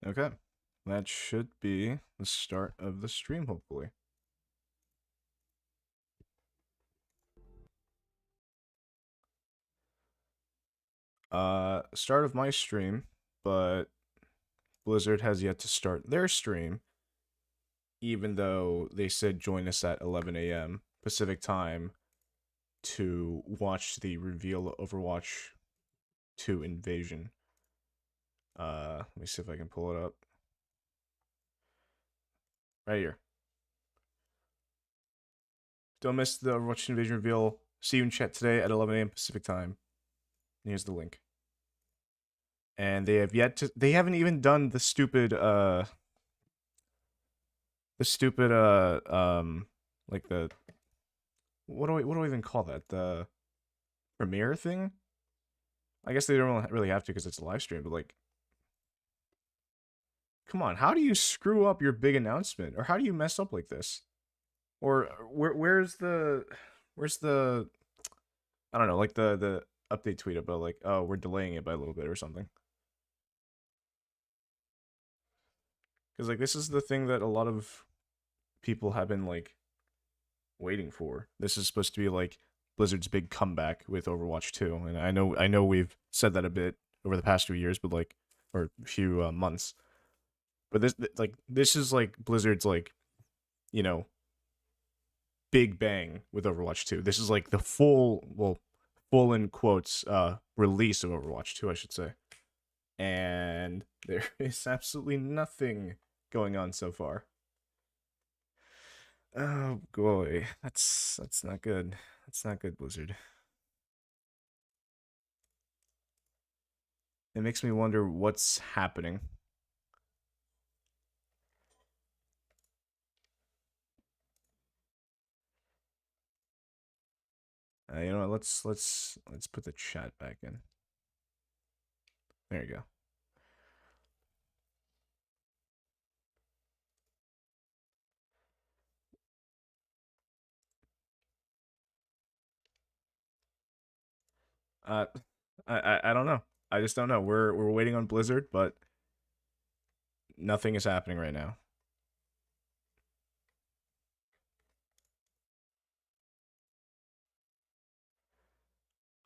Okay, that should be the start of the stream, hopefully. Start of my stream, but Blizzard has yet to start their stream, even though they said join us at 11 a.m. Pacific time to watch the reveal of Overwatch 2 Invasion. Let me see if I can pull it up. Right here. Don't miss the Overwatch Invasion reveal. See you in chat today at 11 a.m. Pacific time. Here's the link. And they haven't even done the stupid like the what do I even call that? The premiere thing? I guess they don't really have to because it's a live stream, but like, come on, how do you screw up your big announcement? Or how do you mess up like this? Or where's the I don't know, like the update tweet about like, oh, we're delaying it by a little bit or something. Because like this is the thing that a lot of people have been like waiting for. This is supposed to be like Blizzard's big comeback with Overwatch 2, and I know we've said that a bit over the past few years, but like, or a few months. But this is like Blizzard's like, you know, big bang with Overwatch 2. This is like the full in quotes release of Overwatch 2, I should say. And there is absolutely nothing going on so far. Oh boy, that's not good. That's not good, Blizzard. It makes me wonder what's happening. You know what? Let's put the chat back in. There you go. Uh, I don't know. I just don't know. We're waiting on Blizzard, but nothing is happening right now.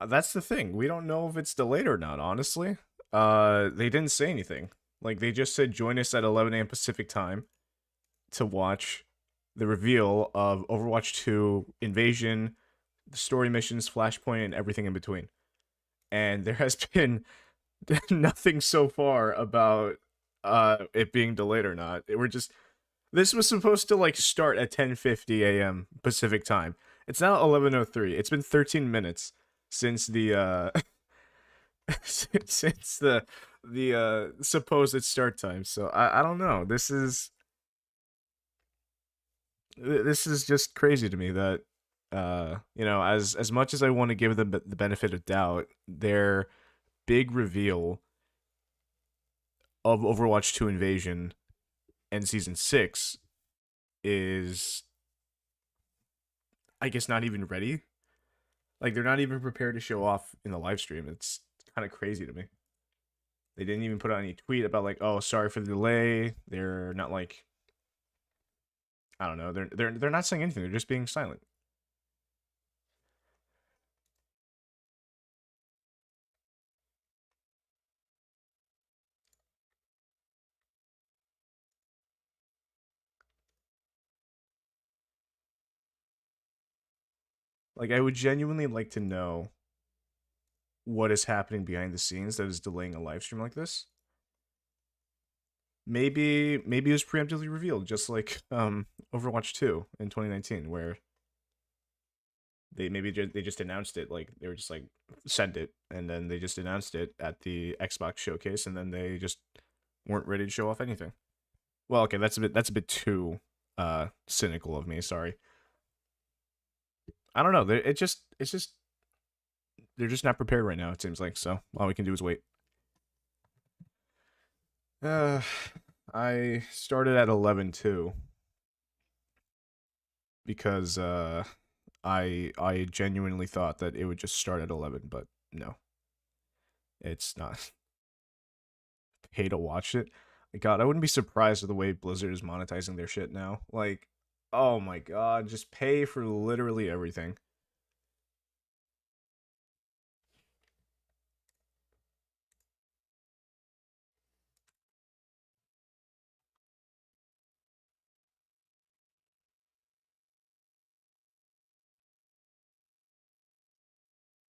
That's the thing. We don't know if it's delayed or not, honestly. They didn't say anything. Like they just said join us at 11 a.m. Pacific time to watch the reveal of Overwatch 2 Invasion, the story missions, Flashpoint, and everything in between. And there has been nothing so far about it being delayed or not. This was supposed to like start at 10:50 a.m. Pacific time. It's now 11:03. It's been 13 minutes since the since the supposed start time. So I don't know. This is just crazy to me that you know, as much as I want to give them the benefit of doubt, their big reveal of Overwatch 2 Invasion and Season 6 is, I guess, not even ready. Like, they're not even prepared to show off in the live stream. It's kind of crazy to me. They didn't even put out any tweet about, like, oh, sorry for the delay. They're not, like, I don't know. They're not saying anything. They're just being silent. Like, I would genuinely like to know what is happening behind the scenes that is delaying a live stream like this. Maybe it was preemptively revealed, just like Overwatch 2 in 2019, where they just announced it, like they were just like send it, and then they just announced it at the Xbox showcase, and then they just weren't ready to show off anything. Well, okay, that's a bit too cynical of me. Sorry. I don't know. It's just they're just not prepared right now. It seems like so. All we can do is wait. Uh, I started at 11 too because I genuinely thought that it would just start at 11, but no, it's not. Pay to watch it. God, I wouldn't be surprised with the way Blizzard is monetizing their shit now. Like, oh my god, just pay for literally everything.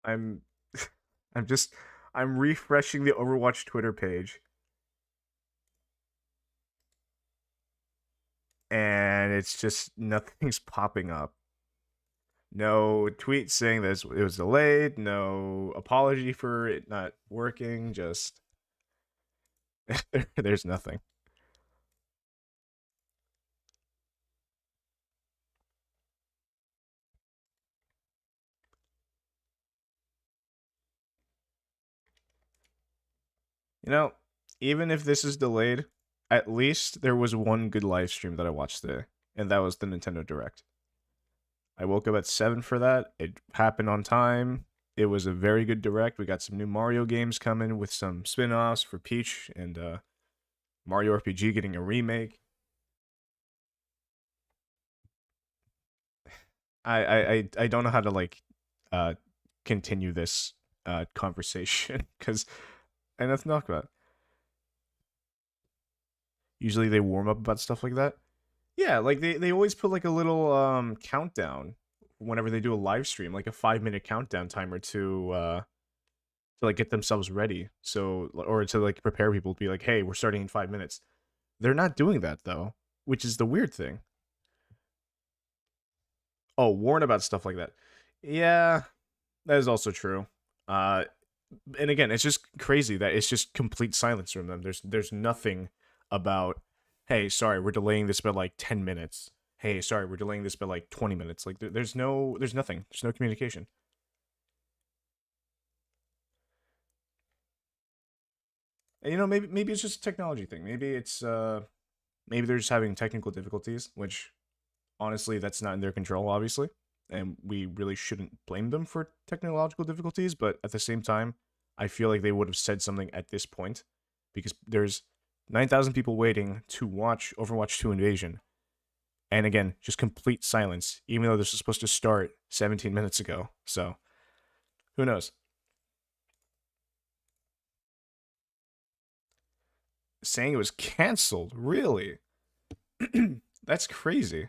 I'm I'm just I'm refreshing the Overwatch Twitter page and it's just nothing's popping up. No tweet saying that it was delayed, no apology for it not working, just there's nothing. You know, even if this is delayed, at least there was one good live stream that I watched today, and that was the Nintendo Direct. I woke up at 7 for that. It happened on time. It was a very good Direct. We got some new Mario games coming with some spin-offs for Peach and Mario RPG getting a remake. I don't know how to like uh continue this conversation because I have nothing to talk about. Usually they warm up about stuff like that. Yeah, like they always put like a little countdown whenever they do a live stream, like a 5 minute countdown timer to like get themselves ready. So or to like prepare people to be like, hey, we're starting in 5 minutes. They're not doing that though, which is the weird thing. Oh, warn about stuff like that. Yeah, that is also true. Uh and again, it's just crazy that it's just complete silence from them. There's nothing about, hey, sorry, we're delaying this by like 10 minutes. Hey, sorry, we're delaying this by like 20 minutes. Like there's nothing. There's no communication. And maybe it's just a technology thing. Maybe they're just having technical difficulties, which honestly that's not in their control obviously. And we really shouldn't blame them for technological difficulties, but at the same time, I feel like they would have said something at this point because there's 9,000 people waiting to watch Overwatch 2 Invasion. And again, just complete silence, even though this was supposed to start 17 minutes ago. So, who knows? Saying it was canceled, really? That's crazy.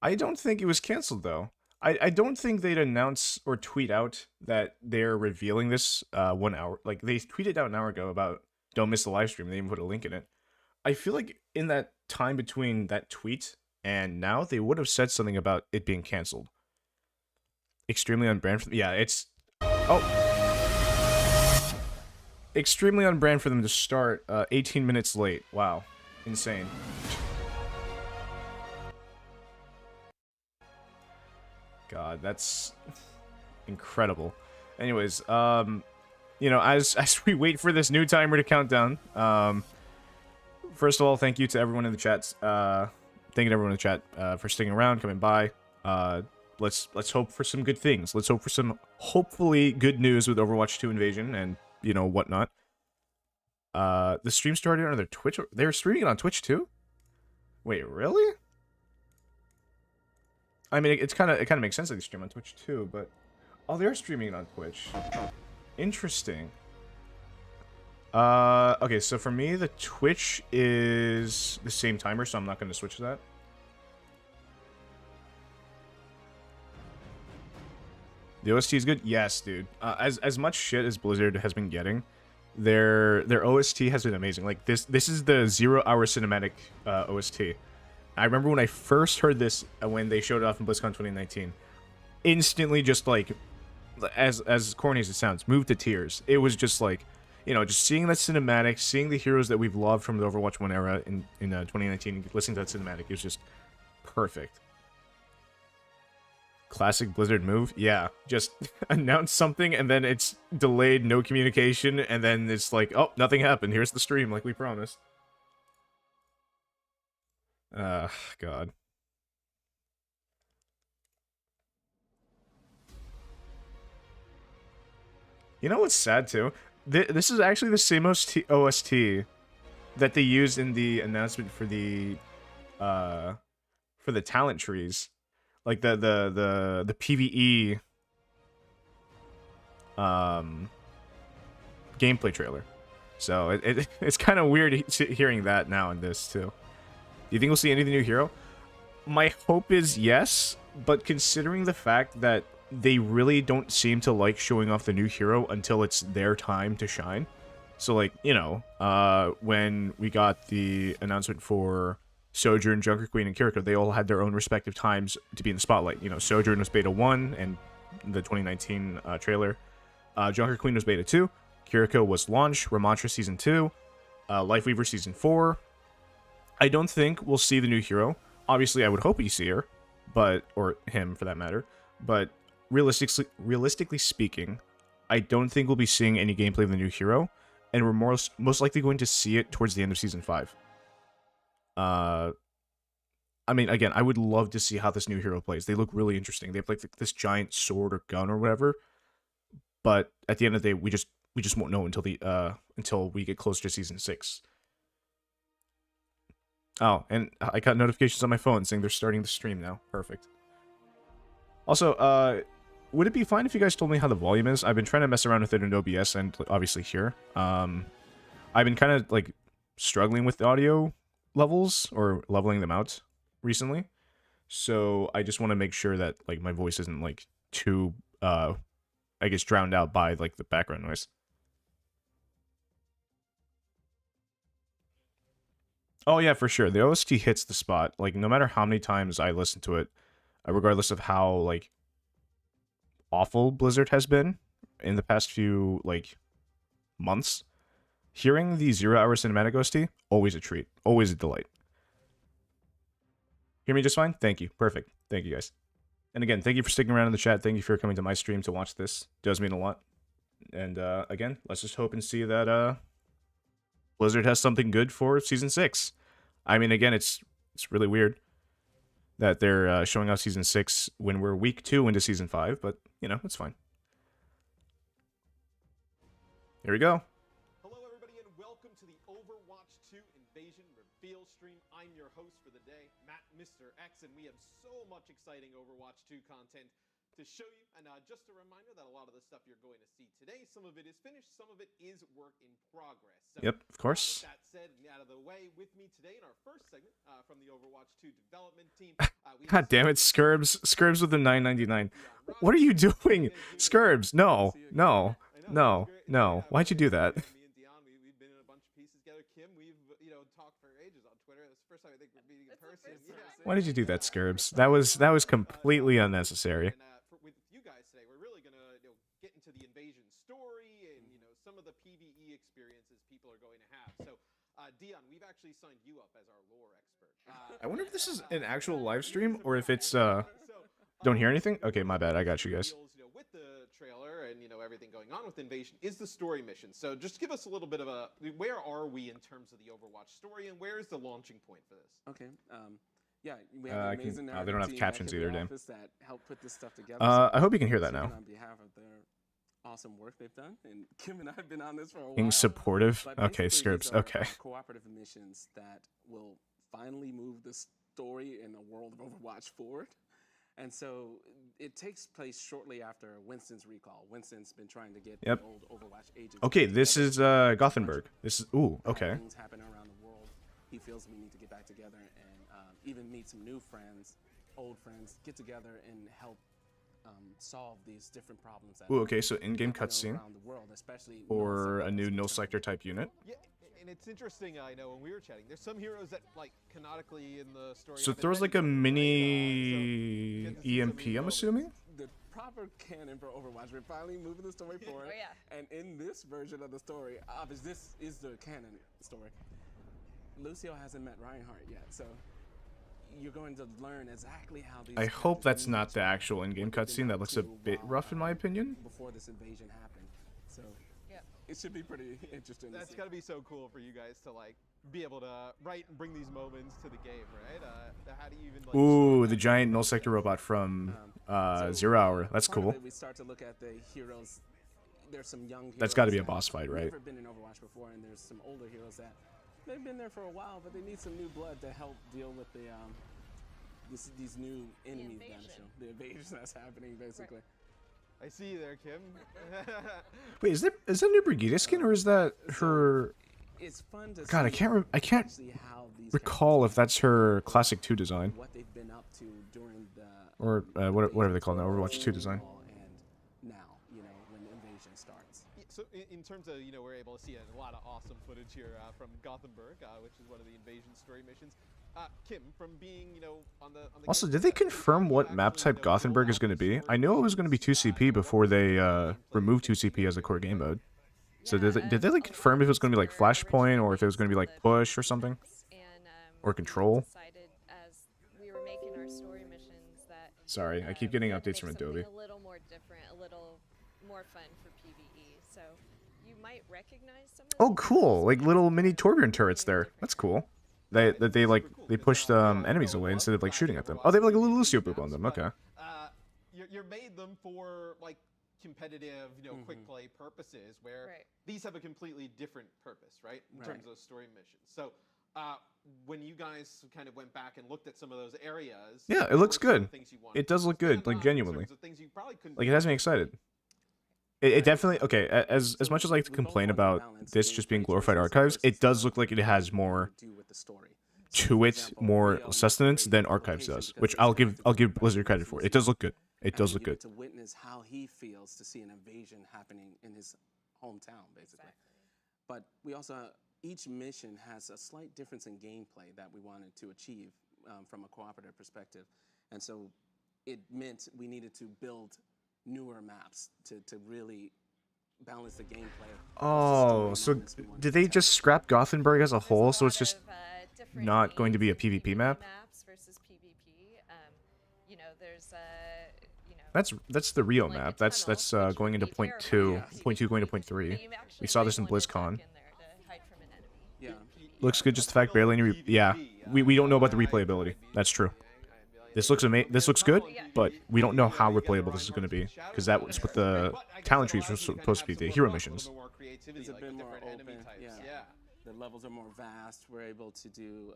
I don't think it was canceled, though. I don't think they'd announce or tweet out that they're revealing this 1 hour. Like, they tweeted out an hour ago about don't miss the live stream. They even put a link in it. I feel like in that time between that tweet and now, they would have said something about it being canceled. Extremely on brand for them. Yeah, it's extremely on brand for them to start 18 minutes late. Wow, insane. God, that's incredible. Anyways, as we wait for this new timer to count down, first of all, thank you to everyone in the chats. Thank you to everyone in the chat for sticking around, coming by. Let's hope for some good things. Let's hope for some hopefully good news with Overwatch 2 Invasion and whatnot. The stream started on their Twitch. They were streaming it on Twitch too. Wait, really? I mean, it kind of makes sense that they stream on Twitch too, but oh, they're streaming it on Twitch. Interesting. Okay, so for me, the Twitch is the same timer, so I'm not going to switch to that. The OST is good? Yes, dude. As much shit as Blizzard has been getting, their OST has been amazing. Like, this is the 0-hour cinematic OST. I remember when I first heard this, when they showed it off in BlizzCon 2019, instantly just, like, as corny as it sounds, moved to tears. It was just, like, just seeing that cinematic, seeing the heroes that we've loved from the Overwatch 1 era in 2019, listening to that cinematic, it was just perfect. Classic Blizzard move? Yeah. Just announce something, and then it's delayed, no communication, and then it's like, oh, nothing happened. Here's the stream, like we promised. God. You know what's sad, too? This is actually the same OST that they used in the announcement for the talent trees, like the PvE gameplay trailer. So it's kind of weird hearing that now in this too. Do you think we'll see any of the new hero? My hope is yes, but considering the fact that they really don't seem to like showing off the new hero until it's their time to shine. So, like, you know, when we got the announcement for Sojourn, Junker Queen, and Kiriko, they all had their own respective times to be in the spotlight. You know, Sojourn was Beta 1 and the 2019 trailer. Junker Queen was Beta 2. Kiriko was Launch, Ramantra Season 2, Lifeweaver Season 4. I don't think we'll see the new hero. Obviously, I would hope we see her, or him for that matter. But realistically speaking, I don't think we'll be seeing any gameplay of the new hero, and we're most likely going to see it towards the end of Season 5. I mean, again, I would love to see how this new hero plays. They look really interesting. They have like this giant sword or gun or whatever. But at the end of the day, we just won't know until we get closer to Season 6. Oh, and I got notifications on my phone saying they're starting the stream now. Perfect. Also, would it be fine if you guys told me how the volume is? I've been trying to mess around with it in OBS and obviously here. I've been kind of like struggling with the audio levels or leveling them out recently. So I just want to make sure that like my voice isn't like too I guess drowned out by like the background noise. Oh yeah, for sure. The OST hits the spot. Like no matter how many times I listen to it, regardless of how like awful Blizzard has been in the past few like months, hearing the 0-hour cinematic OST, always a treat, always a delight. Hear me just fine? Thank you. Perfect. Thank you guys. And again, thank you for sticking around in the chat. Thank you for coming to my stream to watch this. It does mean a lot. And again, let's just hope and see that Blizzard has something good for Season 6. I mean, again, it's really weird that they're showing off Season 6 when we're week 2 into Season 5, but, you know, it's fine. Here we go. Hello, everybody, and welcome to the Overwatch 2 Invasion Reveal stream. I'm your host for the day, Matt, Mr. X, and we have so much exciting Overwatch 2 content to show you. And just a reminder that a lot of the stuff you're going to see today, some of it is finished, some of it is work in progress. So, yep, of course. With that said, out of the way, with me today in our first segment from the Overwatch 2 development team. God damn it, Scurbs. Scurbs with the $9.99. What are you doing? Scurbs, no. Why'd you do that? Me and Dion, we've been in a bunch of pieces together. Kim, we've talked for ages on Twitter. It's the first time I think we're meeting in person. Why did you do that, Scurbs? That was completely unnecessary. With you guys today, we're really gonna get into the invasion story and some of the PvE experiences people are going to have. So, Dion, we've actually signed you up as our lore expert. I wonder if this is an actual live stream or if it's don't hear anything? Okay, my bad. I got you guys. With the trailer and everything going on with Invasion is the story mission. So just give us a little bit of where are we in terms of the Overwatch story and where is the launching point for this? Okay. Yeah, we have an amazing they don't have captions either, damn. That help put this stuff together. I hope you can hear that now. On behalf of their awesome work they've done, and Kim and I have been on this for a while. Being supportive. Okay, Scurbs. Okay. Cooperative missions that will finally move the story in the world of Overwatch forward. And so it takes place shortly after Winston's recall. Winston's been trying to get the old Overwatch agents. Okay, this is Gothenburg. This is okay. Things happen around the world. He feels we need to get back together and even meet some new friends, old friends, get together and help solve these different problems. Ooh, okay, so in-game cutscene or a new null sector type unit. Yeah, and it's interesting. I know when we were chatting, there's some heroes that like canonically in the story. So it throws like a mini EMP, I'm assuming. The proper canon for Overwatch. We're finally moving the story forward. Oh, yeah. And in this version of the story, obviously this is the canon story. Lucio hasn't met Reinhardt yet, so you're going to learn exactly how these. I hope that's not the actual in-game cutscene. That looks a bit rough, in my opinion. Before this invasion happened, so it should be pretty interesting. That's got to be so cool for you guys to like be able to write and bring these moments to the game, right? How do you even? Like, ooh, the giant null sector robot from 0 Hour. That's cool. We start to look at the heroes there's some young heroes That's got to be a that boss fight, right? never been in Overwatch before, and there's some older heroes that they've been there for a while, but they need some new blood to help deal with the these new enemies that are shown, the invasion that's happening, basically. I see you there, Kim. Wait, is that new Brigitte skin, or is that her? It's fun to God, see I can't actually how these recall if that's her Classic 2 design, what they've been up to during the or whatever they call it now, Overwatch 2 design. and now, when the invasion starts. So in terms of, we're able to see a lot of awesome footage here from Gothenburg, which is one of the invasion story missions. Kim, from being, on the Also, did they confirm what map type Gothenburg is going to be? I know it was going to be 2CP before they removed 2CP as a core game mode. So did they like confirm if it was going to be like Flashpoint, or if it was going to be like Push or something? Or Control? Sorry, I keep getting updates from Adobe. A little more different, a little more fun for PvE. So you might recognize some of Oh, cool! Like little mini Torbjorn turrets there. That's cool. They pushed enemies away instead of like shooting at them. Oh, they have like a little Lucio boop on them. Okay. You're made them for like competitive, quick play purposes, where these have a completely different purpose, right? In terms of story missions. So, when you guys kind of went back and looked at some of those areas, yeah, it looks good. It does look good, like genuinely. Like it has me excited. It definitely, okay, as much as I like to complain about this just being glorified archives, it does look like it has more to it, more sustenance than archives does, which I'll give Blizzard credit for. It does look good. It does look good. To witness how he feels to see an invasion happening in his hometown, basically. But we also, each mission has a slight difference in gameplay that we wanted to achieve from a cooperative perspective. And so it meant we needed to build newer maps to really balance the gameplay. Oh, so did they just scrap Gothenburg as a whole, so it's just not going to be a PvP map? Versus PvP. That's the Rio map. That's going into point 2 going to point 3. We saw this in BlizzCon. Yeah. Looks good, just the fact barely any yeah. We don't know about the replayability. That's true. This looks good, but we don't know how replayable this is going to be, because that was what the talent trees were supposed to be, the hero missions. It's a bit more open, yeah. The levels are more vast. We're able to do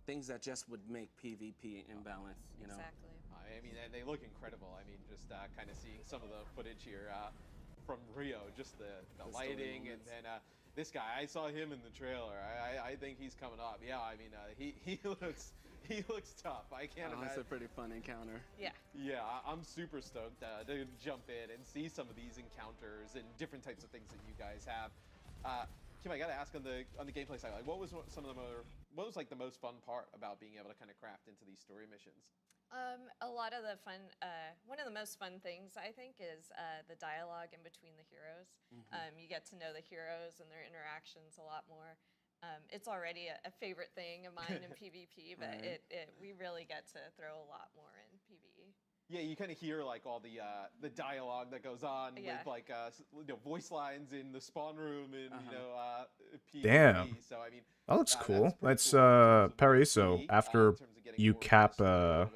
things that just would make PvP imbalanced, Exactly. I mean, and they look incredible. I mean, just kind of seeing some of the footage here from Rio, just the lighting, and then this guy, I saw him in the trailer. I think he's coming up. Yeah, I mean, he looks tough. I can't imagine. It's a pretty fun encounter. Yeah. Yeah, I'm super stoked to jump in and see some of these encounters and different types of things that you guys have. Kim, I gotta ask on the gameplay side, like, what was like the most fun part about being able to kind of craft into these story missions? A lot of the fun, one of the most fun things, I think, is the dialogue in between the heroes. You get to know the heroes and their interactions a lot more. It's already a favorite thing of mine in PvP, but we really get to throw a lot more in PvE. Yeah, you kind of hear like all the dialogue that goes on with like voice lines in the spawn room and PvP. Damn. So I mean, that looks cool. That's cool. Paraiso after you cap the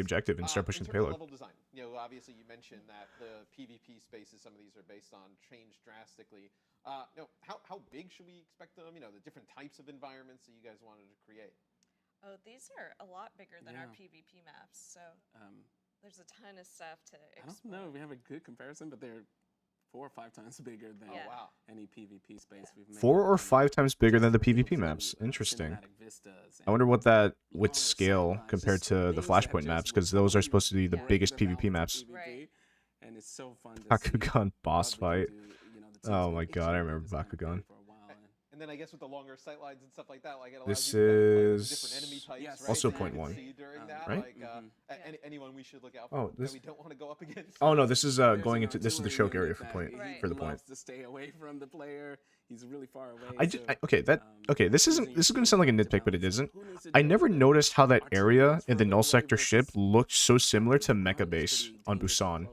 objective and start pushing the payload. Level design. Obviously you mentioned that the PvP spaces, some of these are based on, changed drastically. How big should we expect them? The different types of environments that you guys wanted to create. Oh, these are a lot bigger than our PvP maps, so there's a ton of stuff to explore. I don't know if we have a good comparison, but they're 4 or 5 times bigger than any PvP space we've made. 4 or 5 times bigger than the PvP maps. Interesting. I wonder what that would scale compared to the Flashpoint maps, because those are supposed to be the biggest PvP maps. Right. And it's so fun to Bakugan boss see fight. the Oh my god, I remember Bakugan. And then I guess with the longer sight lines and stuff like that, like it allows This you to is different enemy types, right? also that you point can 1, see during that, right? Like, anyone we should look out Oh, for that we don't want to go up against. Oh no, this is going into this is the choke area for point Right. for the point. To stay away from the player. He's really far away. This is going to sound like a nitpick, but it isn't. I never noticed how that area in the null sector ship looked so similar to Mecha Base on Busan.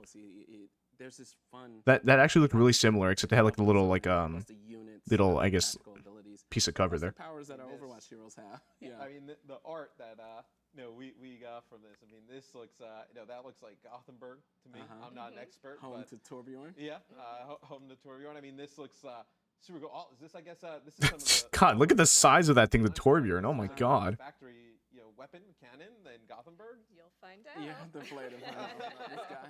There's this fun That actually looked really similar, except they had like the little little, I guess, piece of cover there. powers that our Overwatch heroes have. I mean, the art that we got from this. I mean, this looks, that looks like Gothenburg to me. Uh-huh. I'm not an expert, Home but to Torbjorn. yeah, home to Torbjorn. I mean, this looks super cool. Oh, is this? I guess this is some of the. God, look at the size of that thing, the Torbjorn. Torbjorn. Oh my god. Factory, weapon cannon in Gothenburg. You'll find out. You have to play to find out about this guy.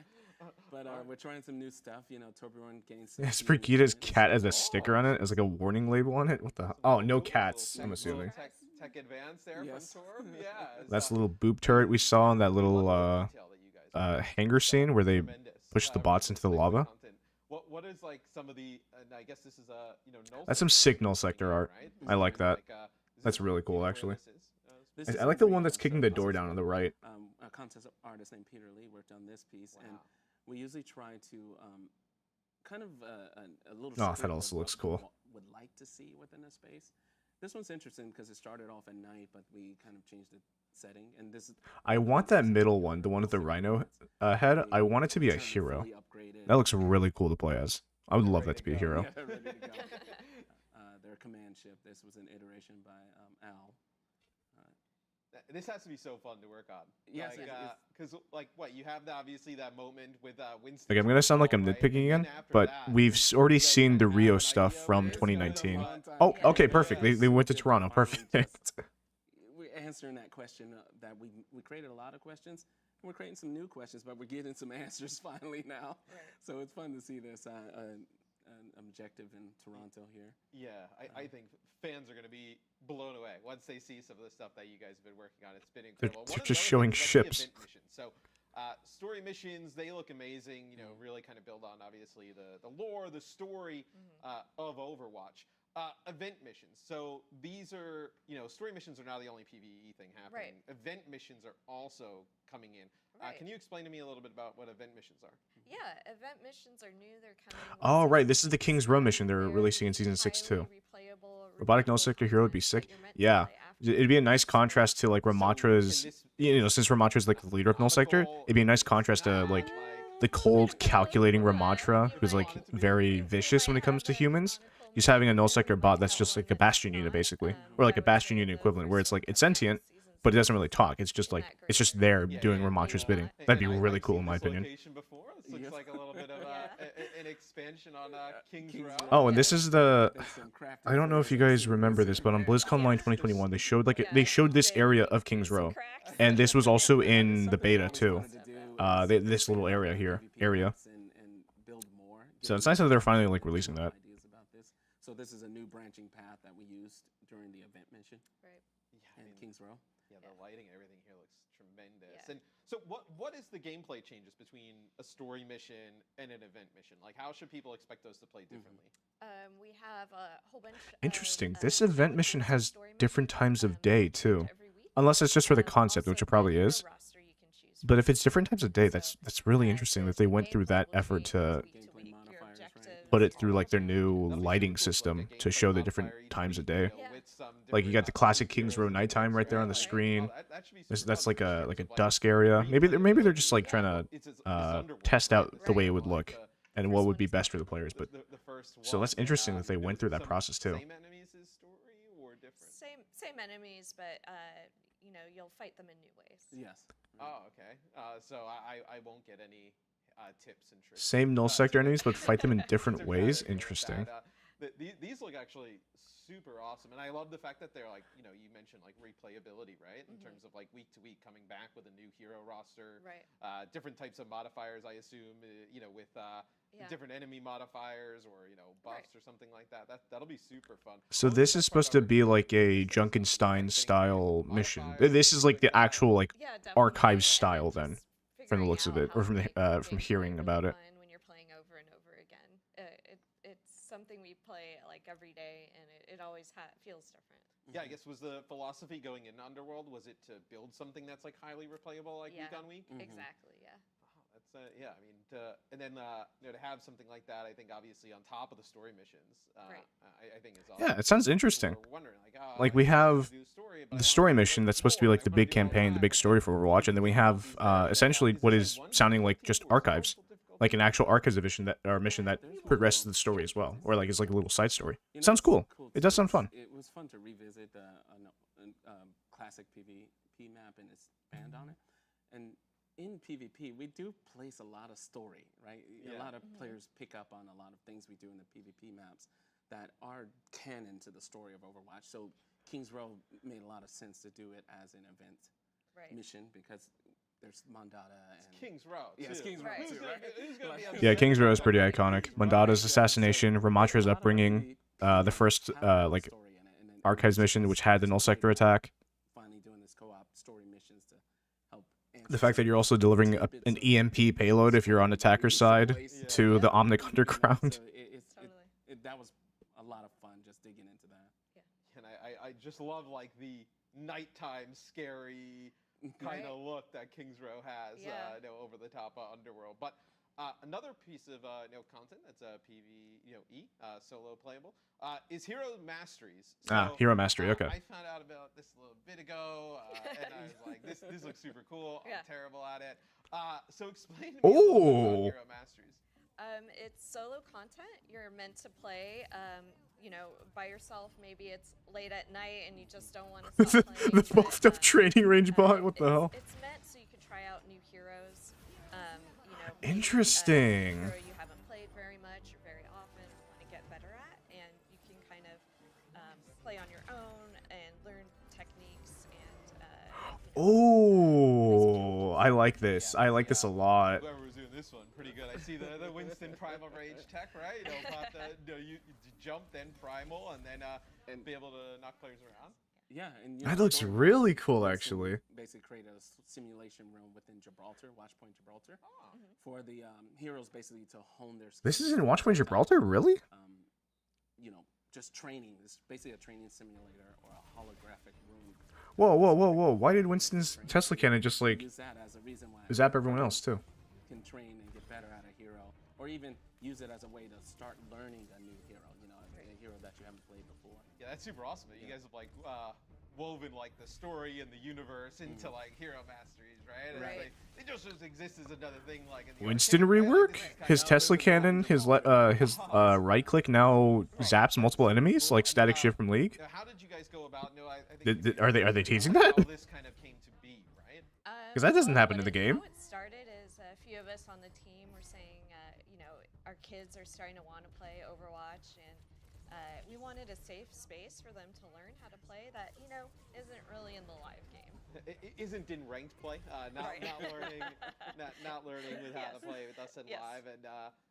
But we're trying some new stuff. Torbjorn gains. It's pretty cute. His cat has a sticker on it. It's like a warning label on it. What the? Oh, no cats. I'm assuming. Tech advance there from Torb. Yeah. That's the little boop turret we saw in that little hangar scene where they push the bots into the lava. What is like some of the? And I guess this is That's some sick null sector art. I like that. That's really cool, actually. I like the one that's kicking the door down on the right. A contest artist named Peter Lee worked on this piece, and we usually try to kind of a little. Oh, that also looks cool. Would like to see within a space. This one's interesting because it started off at night, but we kind of changed the setting. And this. I want that middle one, the one with the rhino head. I want it to be a hero. That looks really cool to play as. I would love that to be a hero. Their command ship. This was an iteration by Al. This has to be so fun to work on. Yes, because you have obviously that moment with Winston. Okay, I'm gonna sound like I'm nitpicking again, but we've already seen the Rio stuff from 2019. Oh, okay, perfect. They went to Toronto. Perfect. We're answering that question. That we created a lot of questions. We're creating some new questions, but we're getting some answers finally now. Right. So it's fun to see this objective in Toronto here. Yeah, I think fans are going to be blown away once they see some of the stuff that you guys have been working on. It's been incredible. They're just showing ships. So story missions, they look amazing. Really kind of build on obviously the lore, the story of Overwatch. Event missions. So these are, story missions are now the only PvE thing happening. Right. Event missions are also coming in. Right. Can you explain to me a little bit about what event missions are? Yeah, event missions are new. They're coming. Oh, right. This is the King's Row mission they're releasing in Season 6, too. Robotic Null Sector Hero would be sick. Yeah. It'd be a nice contrast to, like, Ramatra's, since Ramatra's, like, the leader of Null Sector, it'd be a nice contrast to, like, the cold, calculating Ramatra, who's, like, very vicious when it comes to humans. Just having a Null Sector bot that's just like a Bastion unit, basically. Or like a Bastion unit equivalent, where it's like, it's sentient, but it doesn't really talk. It's just like, it's just there doing Ramatra's bidding. That'd be really cool, in my opinion. This looks like a little bit of an expansion on King's Row. Oh, and this is the... I don't know if you guys remember this, but on BlizzCon Line 2021, they showed like they showed this area of King's Row. And this was also in the beta, too. This little area here. So it's nice that they're finally like releasing that. So this is a new branching path that we used during the event mission. Right. Yeah, and King's Row. Yeah, the lighting, everything here looks tremendous. Yeah. And so what is the gameplay changes between a story mission and an event mission? Like, how should people expect those to play differently? We have a whole bunch. Interesting. This event mission has different times of day, too. Unless it's just for the concept, which it probably is. But if it's different times of day, that's really interesting that they went through that effort to put it through like their new lighting system to show the different times of day. Like you got the classic King's Row nighttime right there on the screen. That's like a dusk area. Maybe they're just like trying to test out the way it would look and what would be best for the players. But so that's interesting that they went through that process too. Same enemies as story or different? Same enemies, but you'll fight them in new ways. Yes. Oh, okay. So I won't get any tips and tricks. Same Null Sector enemies, but fight them in different ways. Interesting. These look actually super awesome, and I love the fact that they're like, you mentioned like replayability, right? In terms of like week to week coming back with a new hero roster, right? Different types of modifiers, I assume, with different enemy modifiers or buffs or something like that. That'll be super fun. So this is supposed to be like a Junkenstein style mission. This is like the actual like archive style then. From the looks of it, or from hearing about it. When you're playing over and over again, it's something we play like every day, and it always feels different. Yeah, I guess was the philosophy going into Underworld, was it to build something that's like highly replayable, like week on week? Exactly. Yeah. That's yeah. I mean, and then to have something like that, I think obviously on top of the story missions, I think is awesome. Yeah, it sounds interesting. Like we have the story mission that's supposed to be like the big campaign, the big story for Overwatch, and then we have essentially what is sounding like just archives, like an actual archives mission that progresses the story as well, or like it's like a little side story. Sounds cool. It does sound fun. It was fun to revisit classic PvP map and it's banned on it. And in PvP, we do place a lot of story, right? Yeah. A lot of players pick up on a lot of things we do in the PvP maps that are canon to the story of Overwatch. So King's Row made a lot of sense to do it as an event mission because there's Mondada and King's Row. Yeah, it's too. King's Row Right. too, right? Who's gonna be Like- upset Yeah, King's Row is about pretty that? iconic. Right? Mondada's So- assassination, Ramatra's A lot of upbringing, PvP the first have a lot of like story in it, and then archives Overwatch mission, is which had the null great sector about attack. Finally doing this co-op story missions to help answer The fact that some you're also delivering tidbits an of EMP payload if you're on story attacker's that side we used to the Yeah. Omnic you know, Underground. so Totally. that was a lot of fun just digging into that. And I just love like the nighttime scary kind Right. of look that King's Row has, Yeah. over the top underworld. But another piece of content that's PvE solo playable is Hero Masteries. Hero Mastery, okay. I found out about this a little bit ago, and I was like, this looks super cool. Yeah. I'm terrible at it. So explain to me a little bit Oh. about Hero Masteries. It's solo content. You're meant to play, by yourself. Maybe it's late at night and you just don't want to stop playing. The but, buffed up training range bot, what the hell? It's meant so you can try out new heroes. Maybe, Interesting. a hero you haven't played very much or very often, want to get better at, and you can kind of play on your own and learn techniques and. Oh, I like this. I like this a lot. Whoever was doing this one, pretty good. I see the Winston Primal Rage tech, right? Pop you jump, then Primal, and then be able to knock players around. Yeah, and That looks really cool, Winston actually. Basically create a simulation room within Gibraltar, Watchpoint Gibraltar, Oh. for the heroes basically to hone their skills. This is in Watchpoint Gibraltar, really? Just training. This is basically a training simulator or a holographic room. Whoa. Why did Winston's Tesla cannon just like Use that as a reason why zap everyone else too? can train and get better at a hero, or even use it as a way to start learning a new hero. A hero that you haven't played before. Yeah, that's super awesome. You guys have like woven like the story and the universe into like Hero Masteries, right? And Right. They just exist as another thing, like in the Winston arcade, right? rework? Like, this is kinda His Tesla cannon, his right click now zaps multiple enemies like Static Shift from League. How did you guys go about? No, I think Are they teasing how that? this kind of came to be, right? 'Cause that doesn't happen in the How game. it started is a few of us on the team were saying, our kids are starting to want to play Overwatch, and we wanted a safe space for them to learn how to play that, isn't really in the live game. It isn't in ranked play. Not Right. not learning with how to Yes. play with us in Yes. live, and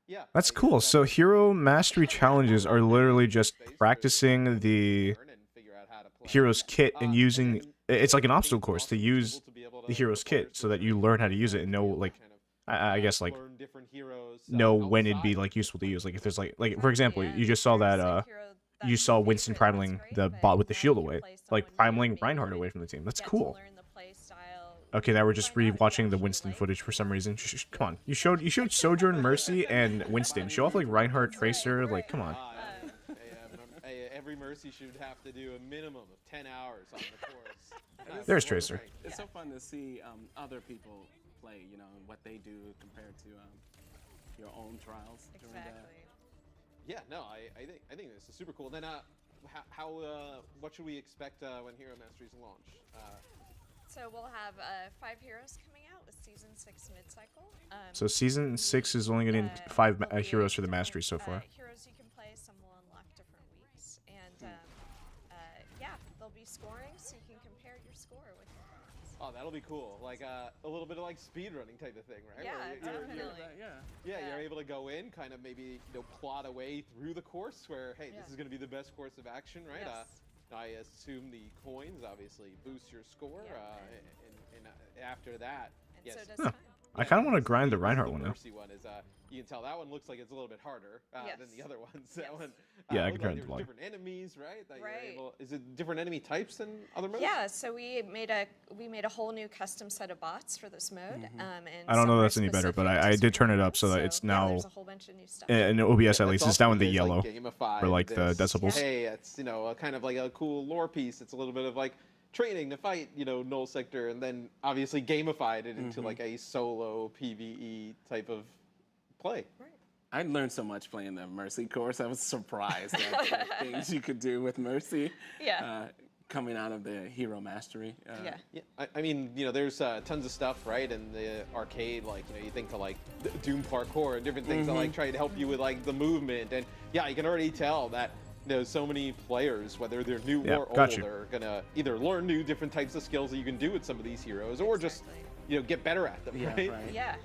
yeah. That's I guess cool. So definitely Hero Mastery challenges are literally just space for practicing the learn and figure out how to play. hero's kit and And using then it's like an I think obstacle it's course to awesome use to be able the to hero's for players kit so to that you learn learn how to and use it and know be able to like kind of, I guess like learn different heroes, know when it'd be outside like of useful to use. Like if there's like for Right, example, yeah, you just saw if there's that a hero that's you your saw Winston favorite, that's primaling great, the but bot with the now shield you can away, play like someone new, primaling maybe Reinhardt you away from the team. That's get to cool. learn the play style, Okay, now we're just find out you rewatching the actually Winston like footage for some the reason. Come on, you showed Sojourn, Mercy, and Winston. Show off like Reinhardt, Tracer. Right, Like, come on. Every Mercy should have to do a minimum of 10 hours on the course. There's Tracer. It's so fun to see other people play, and what they do compared to your own trials. During that. Exactly. Yeah, no, I think this is super cool. Then what should we expect when Hero Masteries launch? So we'll have 5 heroes coming out with season 6 mid-cycle. So season 6 is only getting 5 heroes for the mastery so far. Heroes you can play, some will unlock different weeks, and they'll be scoring, so you can compare your score with your friends. Oh, that'll be cool. Like a little bit of like speedrunning type of thing, right? Yeah, Where definitely. Yeah. you're Yeah. able to go in, kind of maybe plot a way through the course where, hey, Yeah. this is going to be the best course of action, right? Yes. I assume the coins obviously boost your score, Yeah. and after that, And yes. so does Huh. time. I kind of want to grind the The Reinhardt one now. Mercy one is you can tell that one looks like it's a little bit harder than Yes. the other ones. Yes. That one, Yeah, I looked can like grind there the was log. different enemies, right? That you're Right. able, is it different enemy types than other modes? Yeah, so we made a whole new custom set of bots for this mode. And I don't know some are that's any better, but specific I to did turn it certain up so that modes. it's Yeah, now there's a whole bunch of new stuff. in OBS at That's least. It's down with the awesome. yellow. They, gamified for, like, the this. decibels. Hey, it's a kind of like a cool lore piece. It's a little bit of like training to fight, null sector, and then obviously gamified it into like a solo PvE type of play. Right. I learned so much playing the Mercy course. I was surprised at the things you could do with Mercy. Yeah. coming out of the hero mastery. Yeah. Yeah, I mean, there's tons of stuff, right, in the arcade, like, you think of, like, Doom parkour and different things that, like, try to help you with, like, the movement, and, yeah, you can already tell that, so many players, whether they're new or old, are gonna either learn new different types of skills that you can do with some of these heroes, or just, get better at them, right? Yeah.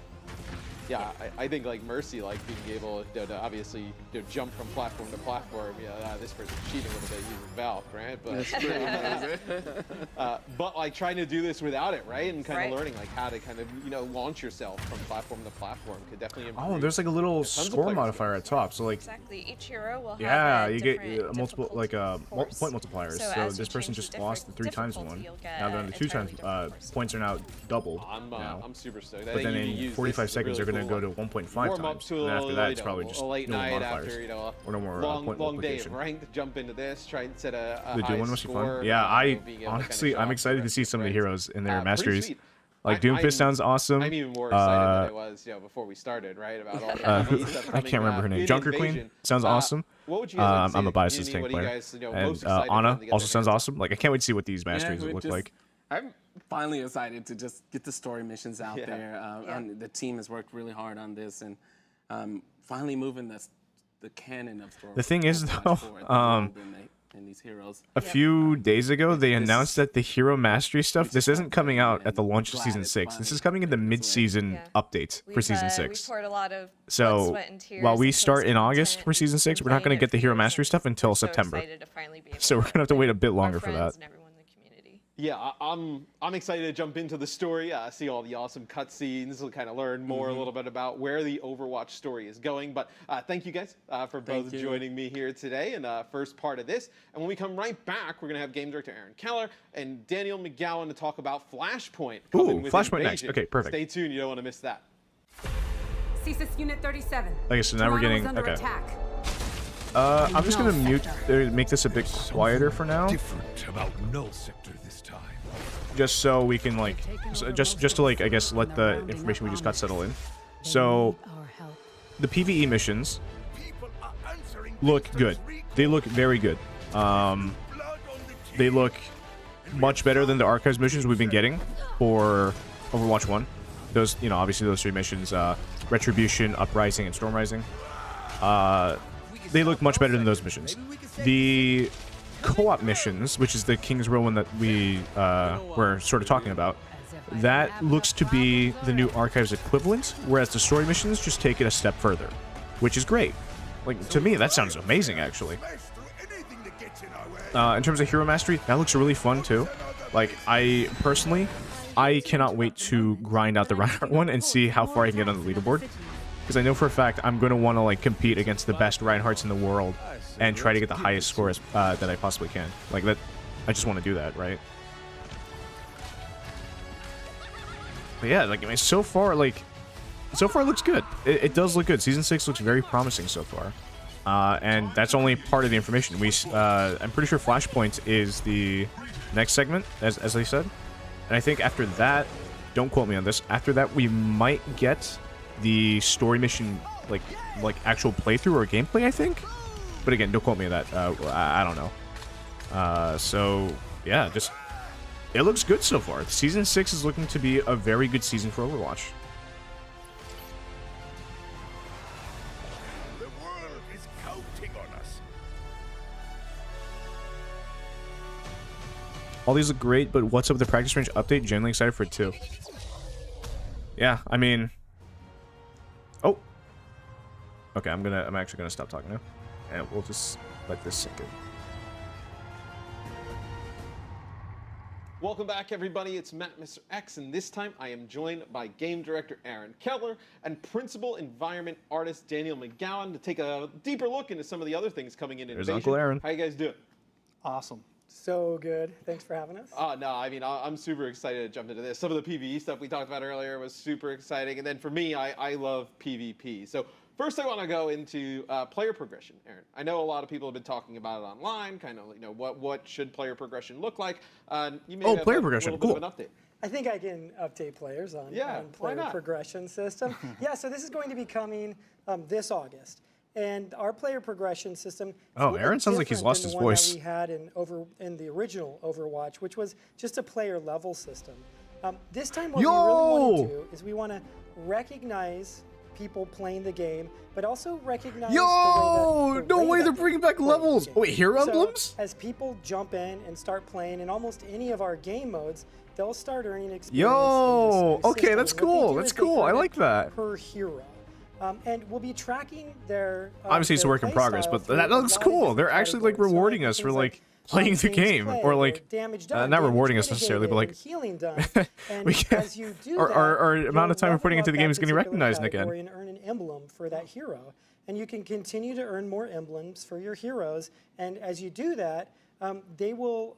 Yeah, I think like Mercy, like being able to obviously jump from platform to platform. This person's cheating a little bit using Valve, right? But like trying to do this without it, right? And kind of learning like how to kind of launch yourself from platform to platform could definitely improve. Oh, there's like a little score modifier at top. So like Exactly. Each hero will have you get different multiple like difficulty point multipliers. So as this you person change just the lost the 3 times difficulty, one. you'll get Now they're on the 2 times. entirely different Points are now doubled. I'm super stoked. But then in 45 seconds they're going to go to 1.5 times. And after that, it's probably just a late no more night modifiers. after or no more long point day multiplication. of ranked. Jump into this, try and set a The high Doom one must be score, fun. Yeah, being able to honestly, kinda I'm shock excited the to see some of the friends. heroes in their Pretty masteries. sweet. Like Doomfist sounds awesome. I'm even more excited than I was, before we started, right? About all the PvE stuff I coming, can't remember her name. in Junker Invasion. Queen sounds awesome. What would you guys like to I'm see a in biased community? tank What are you player. guys, And most excited for them Ana to get also their sounds hands on? awesome. Like I can't wait to see what these masteries look like. I'm finally excited to just get the story missions out Yeah. there. The team has worked really hard on this, and finally moving the canon of story. The thing is, though, in these heroes. A few days ago, they announced that the hero mastery stuff, this isn't coming out at the launch of Season 6. This is coming in the mid-season Yeah. update for Season We 6. poured a lot of blood, So, sweat, and tears while we into this start in August content. for Season 6, we're not going to get the hero mastery stuff until September. Excited to finally be able So we're going to have to wait a bit our longer for that. friends and everyone in the community. Yeah, I'm excited to jump into the story, see all the awesome cutscenes, kind of learn more a little bit about where the Overwatch story is going. But thank you guys for both joining me here today in the first part of this. And when we come right back, we're going to have game director Aaron Keller and Daniel McGowan to talk about Flashpoint. Ooh, Flashpoint next. Okay, perfect. Stay tuned. You don't want to miss that. CSIS Unit 37. Okay, so now we're Toronto getting... is under Okay. attack. I'm just going to Null mute... sector. make this a bit quieter for now. Different about null sector this time. Just so we can, like... just to, like, I guess, let the information we just got settle in. So, the PvE missions look good. They look very good. They look much better than the Archives missions we've been getting for Overwatch 1. Those, obviously those 3 missions, Retribution, Uprising, and Storm Rising. They look much better than those missions. The co-op missions, which is the King's Row one that we were sort of talking about, that looks to be the new Archives equivalent, whereas the story missions just take it a step further, which is great. Like, to me, that sounds amazing, actually. In terms of Hero Mastery, that looks really fun, too. Like, I cannot wait to grind out the Reinhardt one and see how far I can get on the leaderboard. Because I know for a fact I'm going to want to, like, compete against the best Reinhardts in the world and try to get the highest score that I possibly can. Like, that, I just want to do that, right? But yeah, like, I mean, so far it looks good. It does look good. Season 6 looks very promising so far. And that's only part of the information. I'm pretty sure Flashpoint is the next segment, as they said. And I think after that, don't quote me on this, after that we might get the story mission, like actual playthrough or gameplay, I think. But again, don't quote me on that. I don't know. So, yeah, just... It looks good so far. Season 6 is looking to be a very good season for Overwatch. The world is counting on us. All these look great, but what's up with the practice range update? Genuinely excited for it too. Yeah, I mean... Oh! Okay, I'm actually gonna stop talking now. And we'll just let this sink in. Welcome back, everybody. It's Matt, Mr. X, and this time I am joined by game director Aaron Keller and principal environment artist Daniel McGowan to take a deeper look into some of the other things coming in There's Invasion. Uncle Aaron. How you guys doing? Awesome. So good. Thanks for having us. No, I mean, I'm super excited to jump into this. Some of the PvE stuff we talked about earlier was super exciting, and then for me, I love PvP. So first, I want to go into player progression, Aaron. I know a lot of people have been talking about it online, kind of, what should player progression look like. You may have player a progression, little bit cool. of an update. I think I can update players on Yeah, why player not? progression system. Yeah, so this is going to be coming this August. And our player progression system. Oh, Aaron sounds like he's lost his voice. That we had in the original Overwatch, which was just a player level system. This time, what we really want to do is we want to recognize people playing the game, but also recognize no way they're bringing back levels. Oh, wait, hero emblems? As people jump in and start playing in almost any of our game modes, they'll start earning experience. Okay, that's cool. That's cool. I like that. Per hero. And we'll be tracking their. Obviously, it's a work in progress, but that looks cool. They're actually like rewarding us for like playing the game, or like not rewarding us necessarily, but like healing done. we can, our amount of time we're putting into the game is getting recognized again. And earn an emblem for that hero, and you can continue to earn more emblems for your heroes. And as you do that, they will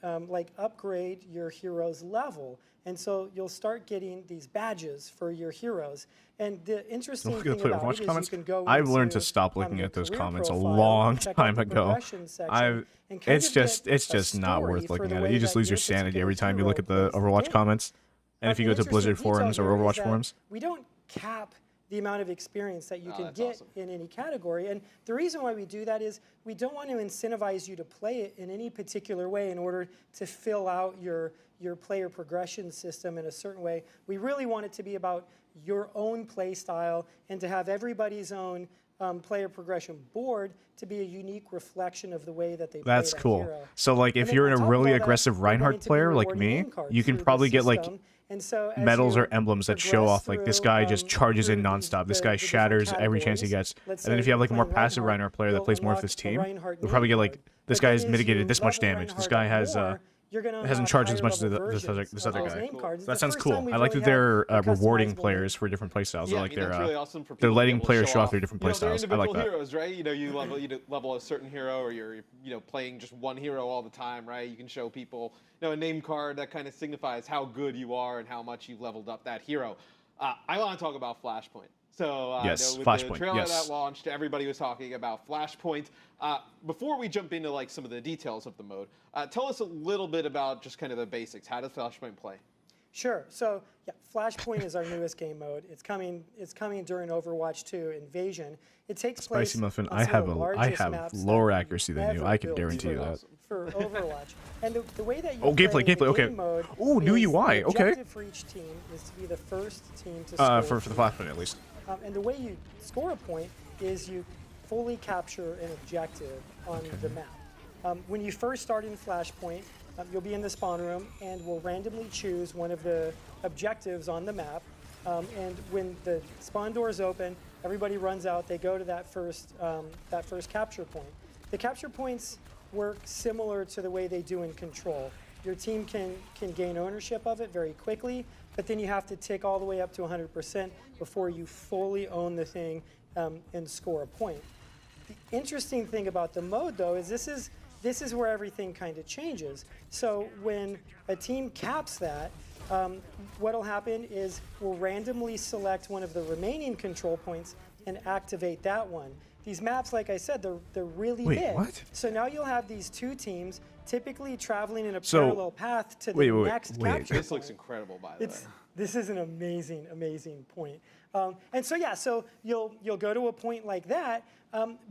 like upgrade your hero's level. And so you'll start getting these badges for your heroes. And the interesting thing about it is you can go I've learned to stop looking at those comments a long time ago. It's just not worth looking at it. You just lose your sanity every time you look at the Overwatch comments. And if you go to Blizzard forums or Overwatch forums. We don't cap the amount of experience that you can get in any category. And the reason why we do that is we don't want to incentivize you to play it in any particular way in order to fill out your player progression system in a certain way. We really want it to be about your own play style and to have everybody's own player progression board to be a unique reflection of the way that they play That's that cool. hero. So like if you're in a really aggressive Reinhardt player like me, you can probably get like medals or emblems that show off like this guy just charges in nonstop. This guy shatters every chance he gets. And then if you have like a more passive Reinhardt player that plays more with his team, you'll probably get like this guy has mitigated this much damage. This guy has hasn't charged as much as this other guy. That sounds cool. I like that they're rewarding players for different playstyles. Yeah, Like that's really awesome for they're people letting to be able to players show off off, their different their playstyles. I like that. heroes, right? You level a certain hero, or you're playing just one hero all the time, right? You can show people a name card that kind of signifies how good you are and how much you've leveled up that hero. I want to talk about Flashpoint. So yes, with Flashpoint. the trailer that launched, everybody was talking about Flashpoint. Before we jump into like some of the details of the mode, tell us a little bit about just kind of the basics. How does Flashpoint play? Sure. So yeah, Flashpoint is our newest game mode. It's coming during Overwatch 2 Invasion. It takes place. Spicy Muffin, on I some of have the largest maps lower that accuracy than you. ever I can built guarantee you that. For Overwatch. And the way that you gameplay, play the okay. game mode Ooh, new is UI, the okay. objective for each team is to be the first team to score. For the Flashpoint at least. And the way you score a point is you fully capture an objective on the map. When you first start in Flashpoint, you'll be in the spawn room and we'll randomly choose one of the objectives on the map. And when the spawn doors open, everybody runs out. They go to that first capture point. The capture points work similar to the way they do in Control. Your team can gain ownership of it very quickly, but then you have to tick all the way up to 100% before you fully own the thing and score a point. The interesting thing about the mode, though, is this is where everything kind of changes. So when a team caps that, what'll happen is we'll randomly select one of the remaining control points and activate that one. These maps, like I said, they're really big. What? So now you'll have these two teams typically traveling in a parallel path to the next capture This point. looks incredible, by the way. This is an amazing, amazing point. And so yeah, so you'll go to a point like that,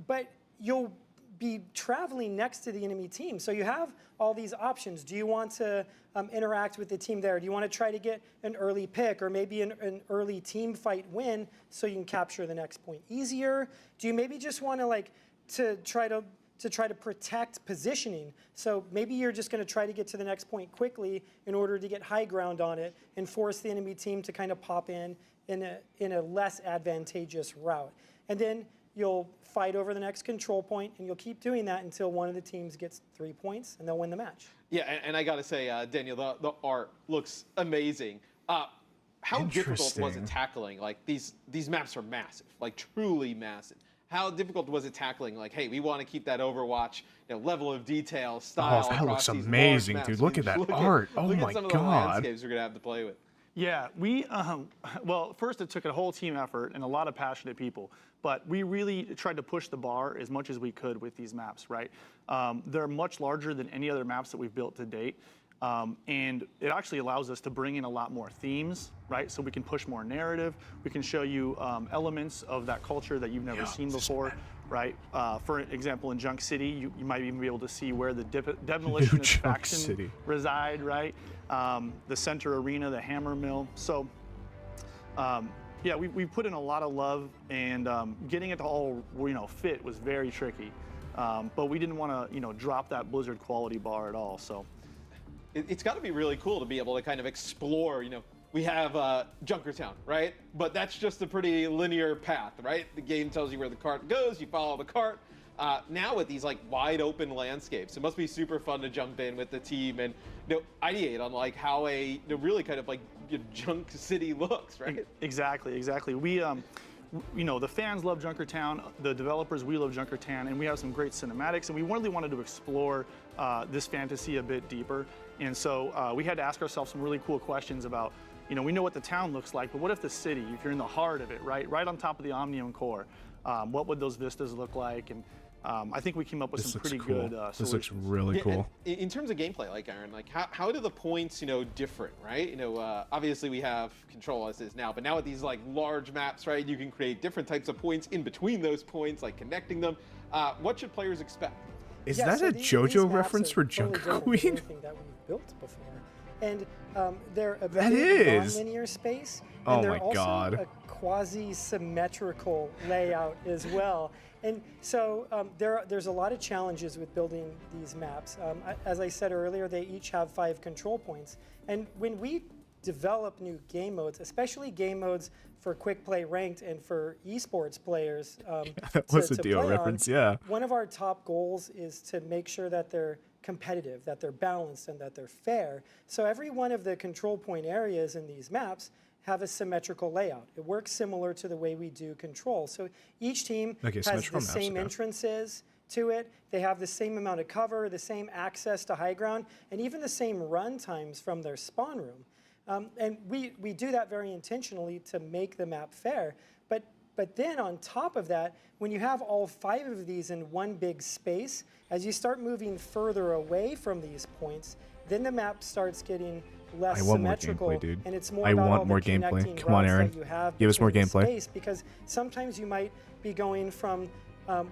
but you'll be traveling next to the enemy team. So you have all these options. Do you want to interact with the team there? Do you want to try to get an early pick or maybe an early team fight win so you can capture the next point easier? Do you maybe just want to try to protect positioning? So maybe you're just going to try to get to the next point quickly in order to get high ground on it and force the enemy team to kind of pop in a less advantageous route. And then you'll fight over the next control point, and you'll keep doing that until one of the teams gets 3 points, and they'll win the match. Yeah, and I gotta say, Daniel, the art looks amazing. How difficult was it tackling? Like these maps are massive, like truly massive. How difficult was it tackling? Like, hey, we want to keep that Overwatch level of detail, style. Oh, that looks amazing, dude! Look at that art. Oh my Look at some of god. the landscapes we're gonna have to play with. Yeah, well, first it took a whole team effort and a lot of passionate people, but we really tried to push the bar as much as we could with these maps, right? They're much larger than any other maps that we've built to date. And it actually allows us to bring in a lot more themes, right? So we can push more narrative. We can show you elements of that culture that you've never seen before, right? For example, in Junk City, you might even be able to see where the demolitionist Junk faction City. reside, right? The center arena, the hammer mill. So yeah, we put in a lot of love, and getting it to all fit was very tricky. But we didn't want to drop that Blizzard quality bar at all. So It's got to be really cool to be able to kind of explore. We have Junkertown, right? But that's just a pretty linear path, right? The game tells you where the cart goes, you follow the cart. Now with these like wide open landscapes, it must be super fun to jump in with the team and ideate on like how a really kind of like junk city looks, right? Exactly. We the fans love Junkertown, the developers, we love Junkertown, and we have some great cinematics, and we really wanted to explore this fantasy a bit deeper. And so we had to ask ourselves some really cool questions about, we know what the town looks like, but what if the city, if you're in the heart of it, right on top of the Omnium core, what would those vistas look like? And I think we came up with some pretty good solutions. This looks really cool. In terms of gameplay, like Aaron, like how do the points, different, right? Obviously we have control as is now, but now with these like large maps, right, you can create different types of points in between those points, like connecting them. What should players expect? Is that a JoJo reference for Junk Queen? Anything that we've built before, and they're a That big is. non-linear space, Oh and they're my also God. a quasi-symmetrical layout as well. And so there's a lot of challenges with building these maps. As I said earlier, they each have 5 control points, and when we develop new game modes, especially game modes for quick play ranked and for esports players. That was a to Dio play reference, on, yeah. One of our top goals is to make sure that they're competitive, that they're balanced, and that they're fair. So every one of the control point areas in these maps have a symmetrical layout. It works similar to the way we do control. So each team has symmetrical the maps, same okay. entrances to it. They have the same amount of cover, the same access to high ground, and even the same run times from their spawn room. And we do that very intentionally to make the map fair. But then on top of that, when you have all 5 of these in one big space, as you start moving further away from these points, then the map starts getting less I want more symmetrical, gameplay, dude. and it's more I about want all more the gameplay. connecting Come on, routes Aaron. that you have Give us more between the gameplay. space, because sometimes you might be going from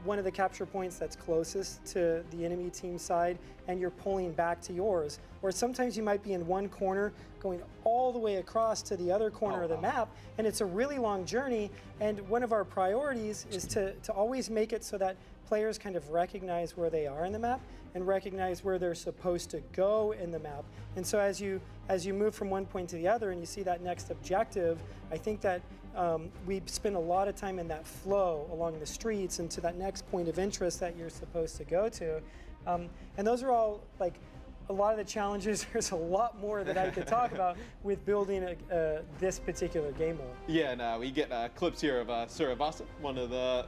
one of the capture points that's closest to the enemy team side, and you're pulling back to yours. Or sometimes you might be in one corner going all the way across to the other corner of the map, and it's a really long journey. And one of our priorities is to always make it so that players kind of recognize where they are in the map and recognize where they're supposed to go in the map. And so as you move from one point to the other and you see that next objective, I think that we spend a lot of time in that flow along the streets and to that next point of interest that you're supposed to go to. And those are all like a lot of the challenges. There's a lot more that I could talk about with building this particular game mode. Yeah, and we get clips here of Suravasa, one of the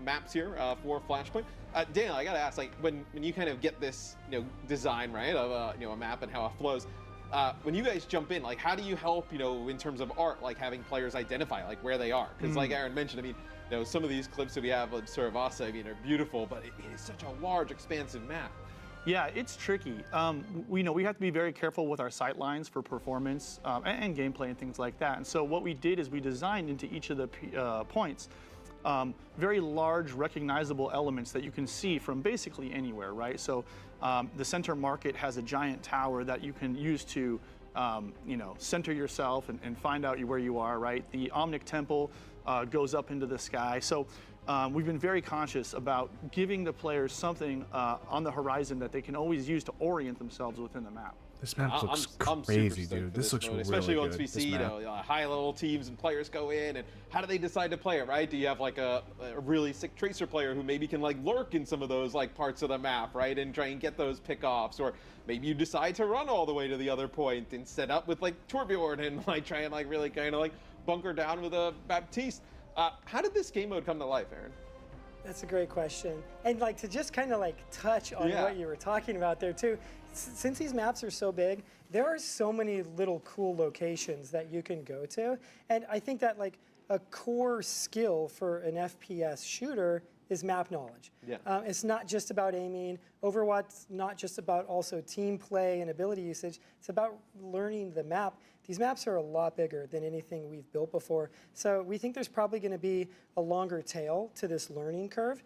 maps here for Flashpoint. Daniel, I gotta ask, like when you kind of get this design right of a map and how it flows, when you guys jump in, like how do you help in terms of art, like having players identify like where they are? Because like Aaron mentioned, I mean, some of these clips that we have of Suravasa, I mean, are beautiful, but it is such a large, expansive map. Yeah, it's tricky. We have to be very careful with our sight lines for performance and gameplay and things like that. And so what we did is we designed into each of the points very large, recognizable elements that you can see from basically anywhere, right? So the center market has a giant tower that you can use to, center yourself and find out where you are, right? The Omnic Temple goes up into the sky. So we've been very conscious about giving the players something on the horizon that they can always use to orient themselves within the map. This map looks I'm crazy, super stoked dude. for This looks mode, really especially good. once we this see map. high-level teams and players go in, and how do they decide to play it, right? Do you have like a really sick tracer player who maybe can like lurk in some of those like parts of the map, right, and try and get those pickoffs, or maybe you decide to run all the way to the other point and set up with like Torbjorn and like try and like really kind of like bunker down with a Baptiste. How did this game mode come to life, Aaron? That's a great question. And like to just kind of like touch on what you were talking about there too, since these maps are so big, there are so many little cool locations that you can go to. And I think that like a core skill for an FPS shooter is map knowledge. Yeah. It's not just about aiming. Overwatch's not just about also team play and ability usage. It's about learning the map. These maps are a lot bigger than anything we've built before. So we think there's probably going to be a longer tail to this learning curve.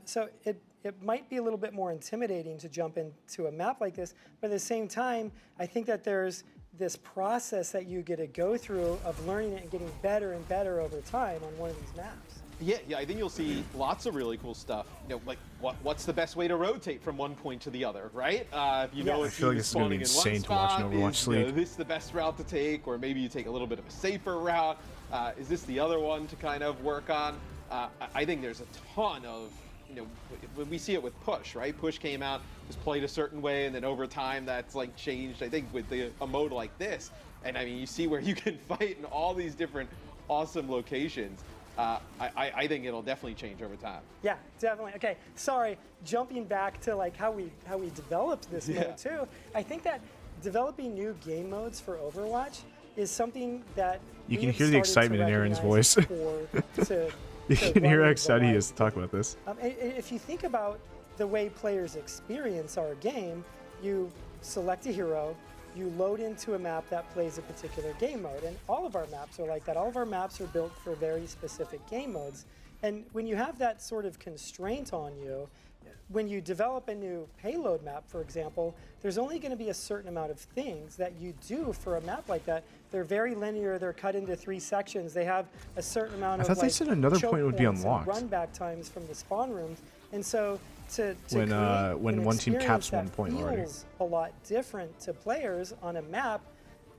So it might be a little bit more intimidating to jump into a map like this, but at the same time, I think that there's this process that you get to go through of learning it and getting better and better over time on one of these maps. Yeah, I think you'll see lots of really cool stuff. You know, like what's the best way to rotate from one point to the other, right? If you know, Yes. if I feel like you're this is gonna be spawning in insane one to watch spot, in Overwatch is, you know, League. this the best route to take, or maybe you take a little bit of a safer route. Is this the other one to kind of work on? I think there's a ton of, you know, when we see it with Push, right? Push came out, was played a certain way, and then over time that's like changed. I think with a mode like this, and I mean, you see where you can fight in all these different awesome locations. I think it'll definitely change over time. Yeah, definitely. Okay, sorry, jumping back to like how we developed this mode too. I think that developing new game modes for Overwatch is something that You we can have hear the started to excitement in Aaron's recognize voice. You to can hear run how the excited he live is to talk about this. and if you think about the way players experience our game, you select a hero, you load into a map that plays a particular game mode, and all of our maps are like that. All of our maps are built for very specific game modes, and when you have that sort of constraint on you, when you develop a new payload map, for example, there's only going to be a certain amount of things that you do for a map like that. They're very linear. They're cut into 3 sections. They have a certain amount of thought they said another choke point would be points and unlocked. run back times from the spawn rooms, and so to When, create when an one team caps experience that one point already. feels a lot different to players on a map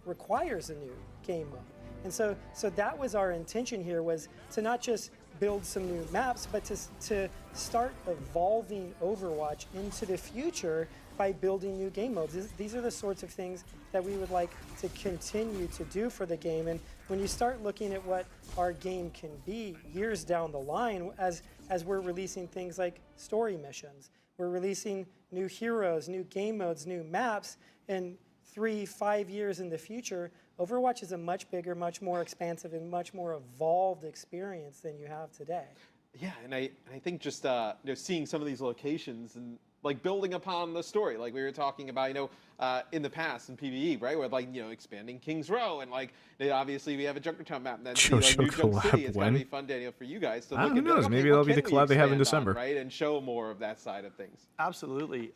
requires a new game mode. And so that was our intention here, was to not just build some new maps, but to start evolving Overwatch into the future by building new game modes. These are the sorts of things that we would like to continue to do for the game. And when you start looking at what our game can be years down the line, as we're releasing things like story missions, we're releasing new heroes, new game modes, new maps, and 3-5 years in the future, Overwatch is a much bigger, much more expansive, and much more evolved experience than you have today. Yeah, and I think just you know, seeing some of these locations and like building upon the story, like we were talking about, you know, in the past in PvE, right? With like, you know, expanding Kings Row, and like obviously we have a Junkertown map, and then Show like, new Junk collab City. It's when? gonna be fun, Daniel, for you guys to look Who at. Be like, knows? okay, Maybe what that'll be the can we collab they have in expand on, December. right? And show more of that side of things. Absolutely.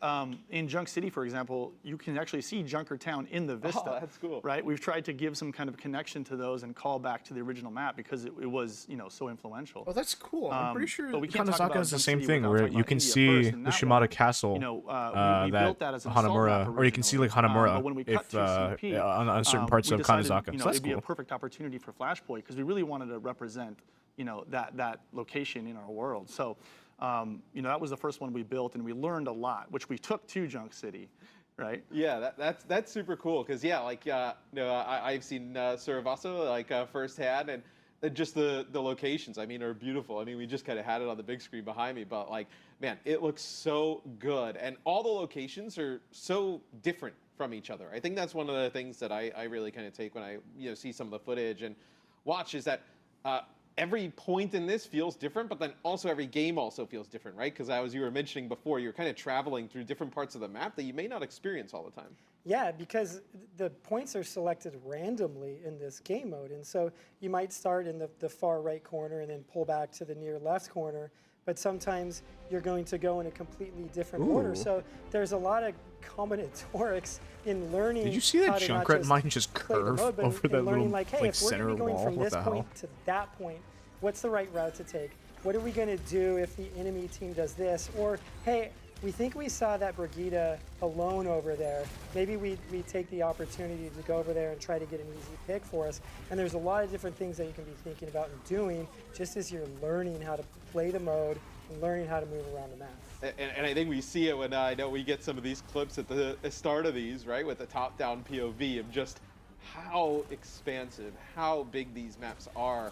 In Junk City, for example, you can actually see Junkertown in the Vista. Oh, that's cool. Right? We've tried to give some kind of connection to those and call back to the original map because it was, you know, so influential. Oh, that's cool. I'm pretty sure but we can't talk about Kanazaka is the Junk same City thing, without where talking you about can India see first, the and that Shimada one, Castle. you know, we that built that as an assault Hanamura, map or you can see like originally. Hanamura But when we cut if through CP, on certain parts we of decided, Kanazaka. You know, So that's it'd be cool. a perfect opportunity for Flashpoint because we really wanted to represent, you know, that location in our world. So, you know, that was the first one we built, and we learned a lot, which we took to Junk City, right? Yeah, that's super cool, because yeah, like you know, I've seen Suravaso like firsthand, and just the locations, I mean, are beautiful. I mean, we just kind of had it on the big screen behind me, but like, man, it looks so good, and all the locations are so different from each other. I think that's one of the things that I really kind of take when I, you know, see some of the footage and watch, is that every point in this feels different, but then also every game also feels different, right? Because as you were mentioning before, you're kind of traveling through different parts of the map that you may not experience all the time. Yeah, because the points are selected randomly in this game mode. And so you might start in the far right corner and then pull back to the near left corner. But sometimes you're going to go in a completely different order. So there's a lot of combinatorics in learning. Did you see that how to not Junkrat mine just play the curve mode, but over in that learning little like, hey, like if we're center going to be going wall? from What this the point hell? to that point, what's the right route to take? What are we going to do if the enemy team does this? Or, hey, we think we saw that Brigida alone over there. Maybe we take the opportunity to go over there and try to get an easy pick for us. And there's a lot of different things that you can be thinking about and doing just as you're learning how to play the mode and learning how to move around the map. And I think we see it when I know we get some of these clips at the start of these, right, with the top-down POV of just how expansive, how big these maps are.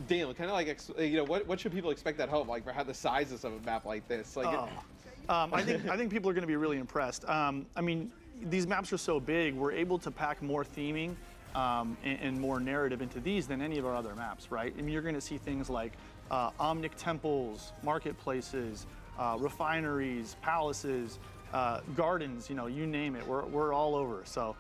Daniel, kind of like, you know, what should people expect at home, like for how the sizes of a map like this? Like, I think people are going to be really impressed. I mean, these maps are so big, we're able to pack more theming and more narrative into these than any of our other maps, right? I mean, you're going to see things like omnic temples, marketplaces, refineries, palaces, gardens, you know, you name it. We're all over. So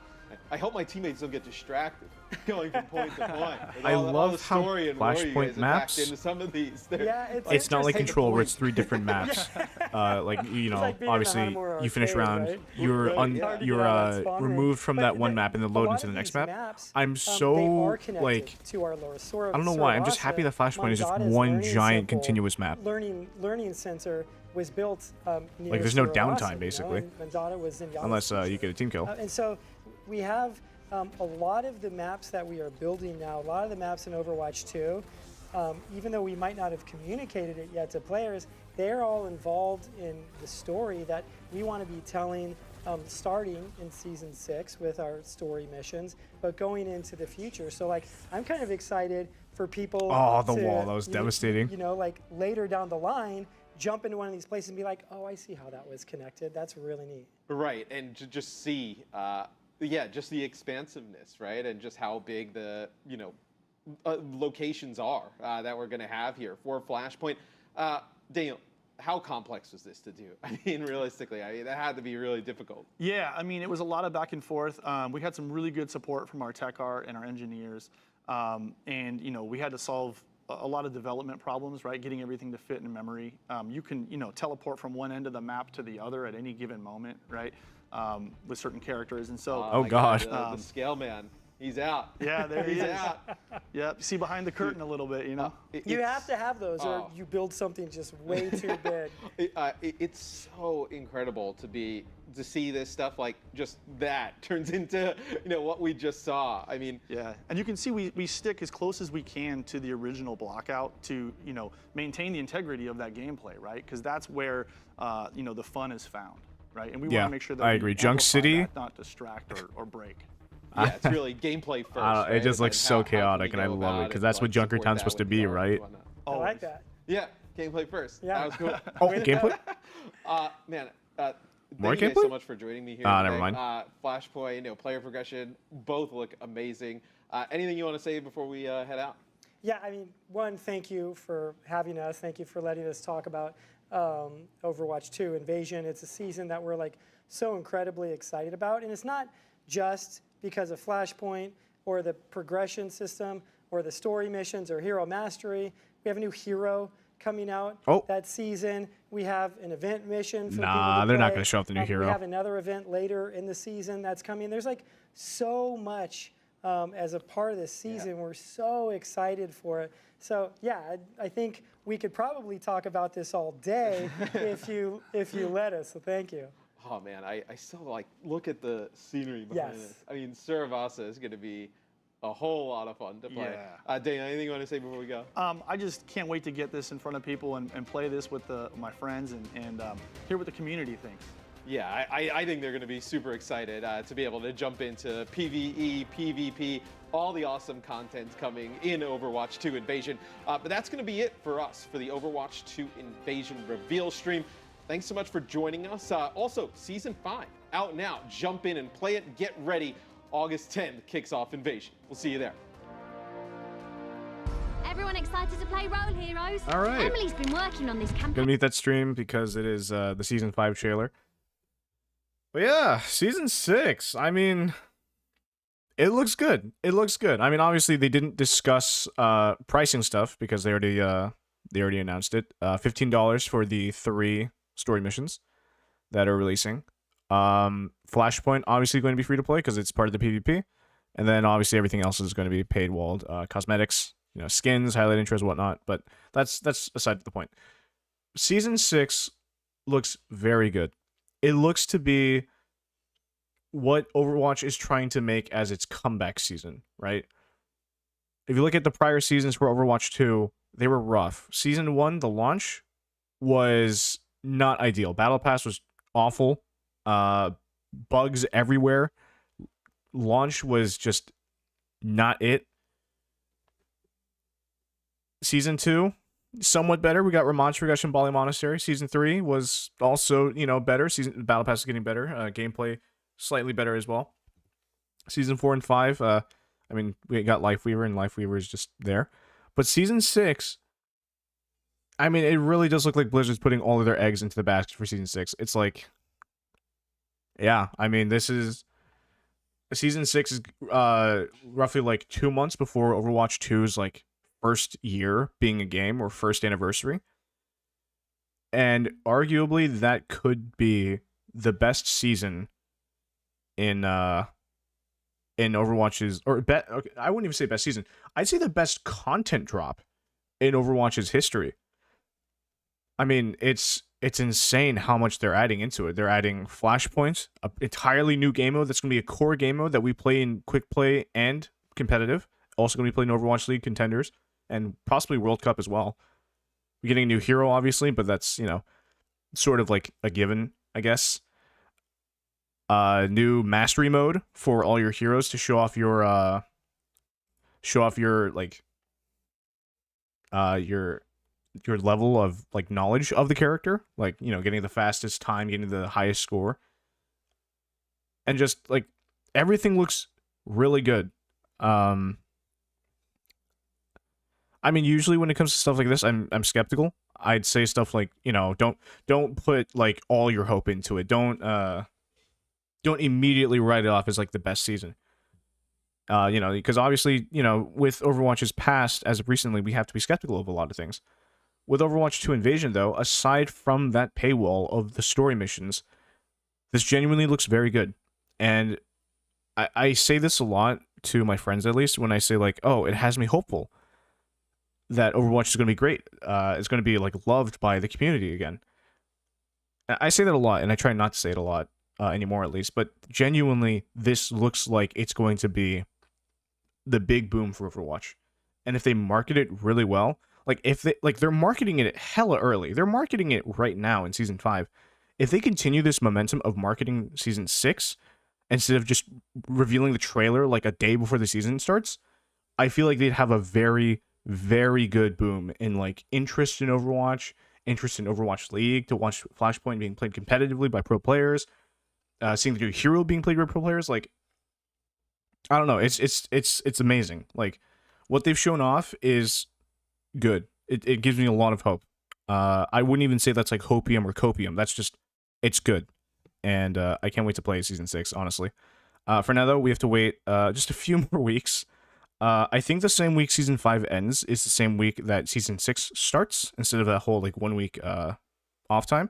I hope my teammates don't get distracted going from point to point. With I all the love how story and lore you Flashpoint guys have packed maps- into some of these. Yeah, It's not like Take a Control where point. it's 3 different maps. Like, you know, like being in the obviously Hanamura you finish arcade, round, right? you're Right, un- yeah. Hard to you're get out of that spawn room. removed from But that one map and then a load lot into of the next these map. maps, I'm they so are connected like to our lore. I don't know why. I'm just happy that Flashpoint is just one giant continuous map. Learning center was built near Like, there's no Sorasa, downtime, you know, basically. and Mandata was in Yama's Unless you future. get a team kill. And so we have a lot of the maps that we are building now, a lot of the maps in Overwatch 2, even though we might not have communicated it yet to players, they're all involved in the story that we want to be telling starting in Season 6 with our story missions, but going into the future. So, like, I'm kind of excited for people Oh, the to, wall, that was devastating. You know, like, later down the line, jump into one of these places and be like, oh, I see how that was connected. That's really neat. Right, and to just see, just the expansiveness, right, and just how big the locations are that we're going to have here for Flashpoint. Daniel, how complex was this to do? I mean, realistically, that had to be really difficult. yeah, I mean, it was a lot of back and forth. We had some really good support from our tech art and our engineers. And, you know, we had to solve a lot of development problems, right? Getting everything to fit in memory. You can, you know, teleport from one end of the map to the other at any given moment, right? With certain characters. And so, Oh, my God. The scale man, he's out. yeah, there he He's is. out. Yeah, see behind the curtain a little bit, you know? You have to have those, or you build something just way too big. It's so incredible to see this stuff, like, just that turns into what we just saw. I mean, Yeah, and you can see we stick as close as we can to the original blockout to, you know, maintain the integrity of that gameplay, right? Because that's where, you know, the fun is found, right? And we Yeah, want to make sure that I we agree. Junk amplify City- that, not distract or break. yeah, it's really gameplay first. It right? just And looks then so how can chaotic, we and I go love it, about 'cause that's what like, support Junkertown's that supposed to with be, development right? and whatnot. I like that. Yeah, gameplay first. Yeah. That was cool. Oh, gameplay? Man, More thank you guys gameplay? so much for joining me here. Ah, today. never mind. Flashpoint, player progression, both look amazing. Anything you want to say before we head out? Yeah, I mean, one, thank you for having us. Thank you for letting us talk about Overwatch 2 Invasion. It's a season that we're like so incredibly excited about. And it's not just because of Flashpoint or the progression system or the story missions or hero mastery. We have a new hero coming out that season. We have an event mission for people to they're not play. going to show off the new hero. We have another event later in the season that's coming. There's like so much as a part of this season. We're so excited for it. So yeah, I think we could probably talk about this all day if you let us. So thank you. Oh man, I still look at the scenery behind Yes. us. I mean, Sorasa is going to be a whole lot of fun to play. Yeah. Daniel, anything you want to say before we go? I just can't wait to get this in front of people and play this with my friends and hear what the community thinks. Yeah, I think they're going to be super excited to be able to jump into PvE, PvP, all the awesome content coming in Overwatch 2 Invasion. But that's going to be it for us for the Overwatch 2 Invasion reveal stream. Thanks so much for joining us. Also, Season 5 out now. Jump in and play it. Get ready. August 10th kicks off Invasion. We'll see you there. Everyone excited to play Role Heroes? All right. Emily's been working on this campaign. Gonna meet that stream because it is the Season 5 trailer. But yeah, Season 6, I mean, it looks good. It looks good. I mean, obviously they didn't discuss pricing stuff because they already announced it. $15 for the 3 story missions that are releasing. Flashpoint obviously going to be free to play because it's part of the PvP, and then obviously everything else is going to be paid walled. Cosmetics, skins, highlight intros, whatnot. But that's aside the point. Season 6 looks very good. It looks to be what Overwatch is trying to make as its comeback season, right? If you look at the prior seasons for Overwatch 2, they were rough. Season 1, the launch, was not ideal. Battle Pass was awful. Bugs everywhere. Launch was just not it. Season 2, somewhat better. We got Ramon Progression Bali Monastery. Season 3 was also, better. Battle Pass is getting better. Gameplay slightly better as well. Season 4 and 5, we got Lifeweaver, and Lifeweaver is just there. But Season 6 I mean, it really does look like Blizzard's putting all of their eggs into the basket for Season 6. It's like, yeah, I mean, this is... Season 6 is roughly like 2 months before Overwatch 2's like first year being a game, or first anniversary. And arguably that could be the best season in Overwatch's, okay, I wouldn't even say best season. I'd say the best content drop in Overwatch's history. I mean, it's insane how much they're adding into it. They're adding flashpoints, an entirely new game mode that's going to be a core game mode that we play in quick play and competitive. Also going to be playing Overwatch League contenders and possibly World Cup as well. We're getting a new hero, obviously, but that's, you know, sort of like a given, I guess. New mastery mode for all your heroes to show off your like your level of like knowledge of the character, like, you know, getting the fastest time, getting the highest score, and just like everything looks really good. I mean, usually when it comes to stuff like this, I'm skeptical. I'd say stuff like, you know, don't put like all your hope into it. Don't immediately write it off as like the best season. You know, because obviously, you know, with Overwatch's past as of recently, we have to be skeptical of a lot of things. With Overwatch 2 Invasion, though, aside from that paywall of the story missions, this genuinely looks very good. And I say this a lot to my friends, at least, when I say, like, oh, it has me hopeful that Overwatch is going to be great. It's going to be, like, loved by the community again. I say that a lot, and I try not to say it a lot anymore, at least. But genuinely, this looks like it's going to be the big boom for Overwatch. And if they market it really well... Like, if they, like, they're marketing it hella early. They're marketing it right now in Season 5. If they continue this momentum of marketing Season 6, instead of just revealing the trailer, like, a day before the season starts, I feel like they'd have a very, very good boom in, like, interest in Overwatch League, to watch Flashpoint being played competitively by pro players, seeing the new hero being played by pro players. Like, I don't know. It's amazing. Like, what they've shown off is... good. It gives me a lot of hope. I wouldn't even say that's like hopium or copium. That's just, it's good. And I can't wait to play Season 6, honestly. For now, though, we have to wait just a few more weeks. I think the same week Season 5 ends is the same week that Season 6 starts, instead of that whole like 1 week off time.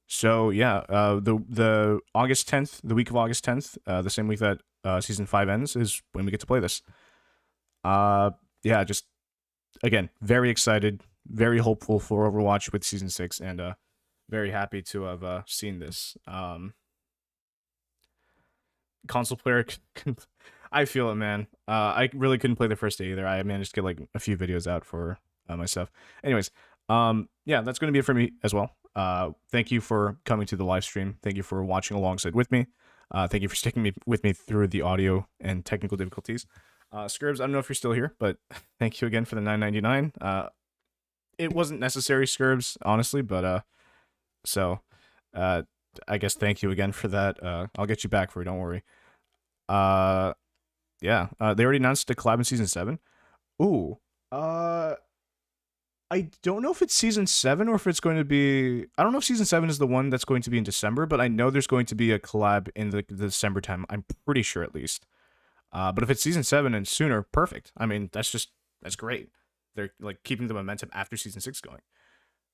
So yeah, the August 10th, the week of August 10th, the same week that Season 5 ends, is when we get to play this. Yeah, just... Again, very excited, very hopeful for Overwatch with Season 6, and very happy to have seen this. Console player, I feel it, man. I really couldn't play the first day either. I managed to get like a few videos out for myself. Anyways, yeah, that's going to be it for me as well. Thank you for coming to the live stream. Thank you for watching alongside with me. Thank you for sticking with me through the audio and technical difficulties. Scurbs, I don't know if you're still here, but thank you again for the $9.99. It wasn't necessary, Scurbs, honestly, but so I guess thank you again for that. I'll get you back for it, don't worry. Yeah, they already announced a collab in Season 7. Ooh, I don't know if it's Season 7 or if it's going to be... I don't know if Season 7 is the one that's going to be in December, but I know there's going to be a collab in the December time. I'm pretty sure, at least. But if it's Season 7 and sooner, perfect. I mean, that's great. They're like keeping the momentum after Season 6 going.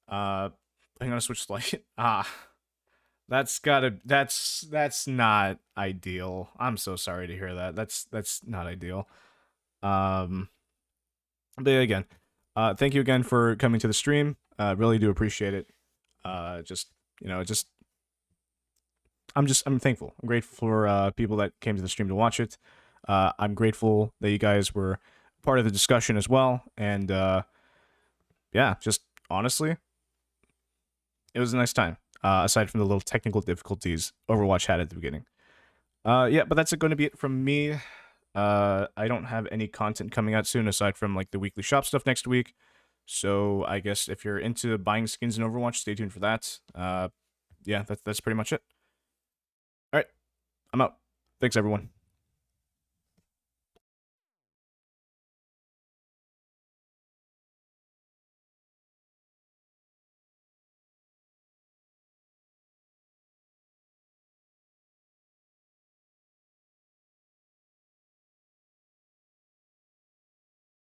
Playing on a Switch Lite. That's not ideal. I'm so sorry to hear that. That's not ideal. But yeah, again, thank you again for coming to the stream. Really do appreciate it. I'm thankful. I'm grateful for people that came to the stream to watch it. I'm grateful that you guys were part of the discussion as well. And yeah, just honestly, it was a nice time. Aside from the little technical difficulties Overwatch had at the beginning. Yeah, but that's going to be it from me. I don't have any content coming out soon aside from like the weekly shop stuff next week. So I guess if you're into buying skins in Overwatch, stay tuned for that. Yeah, that's pretty much it. All right, I'm out. Thanks, everyone.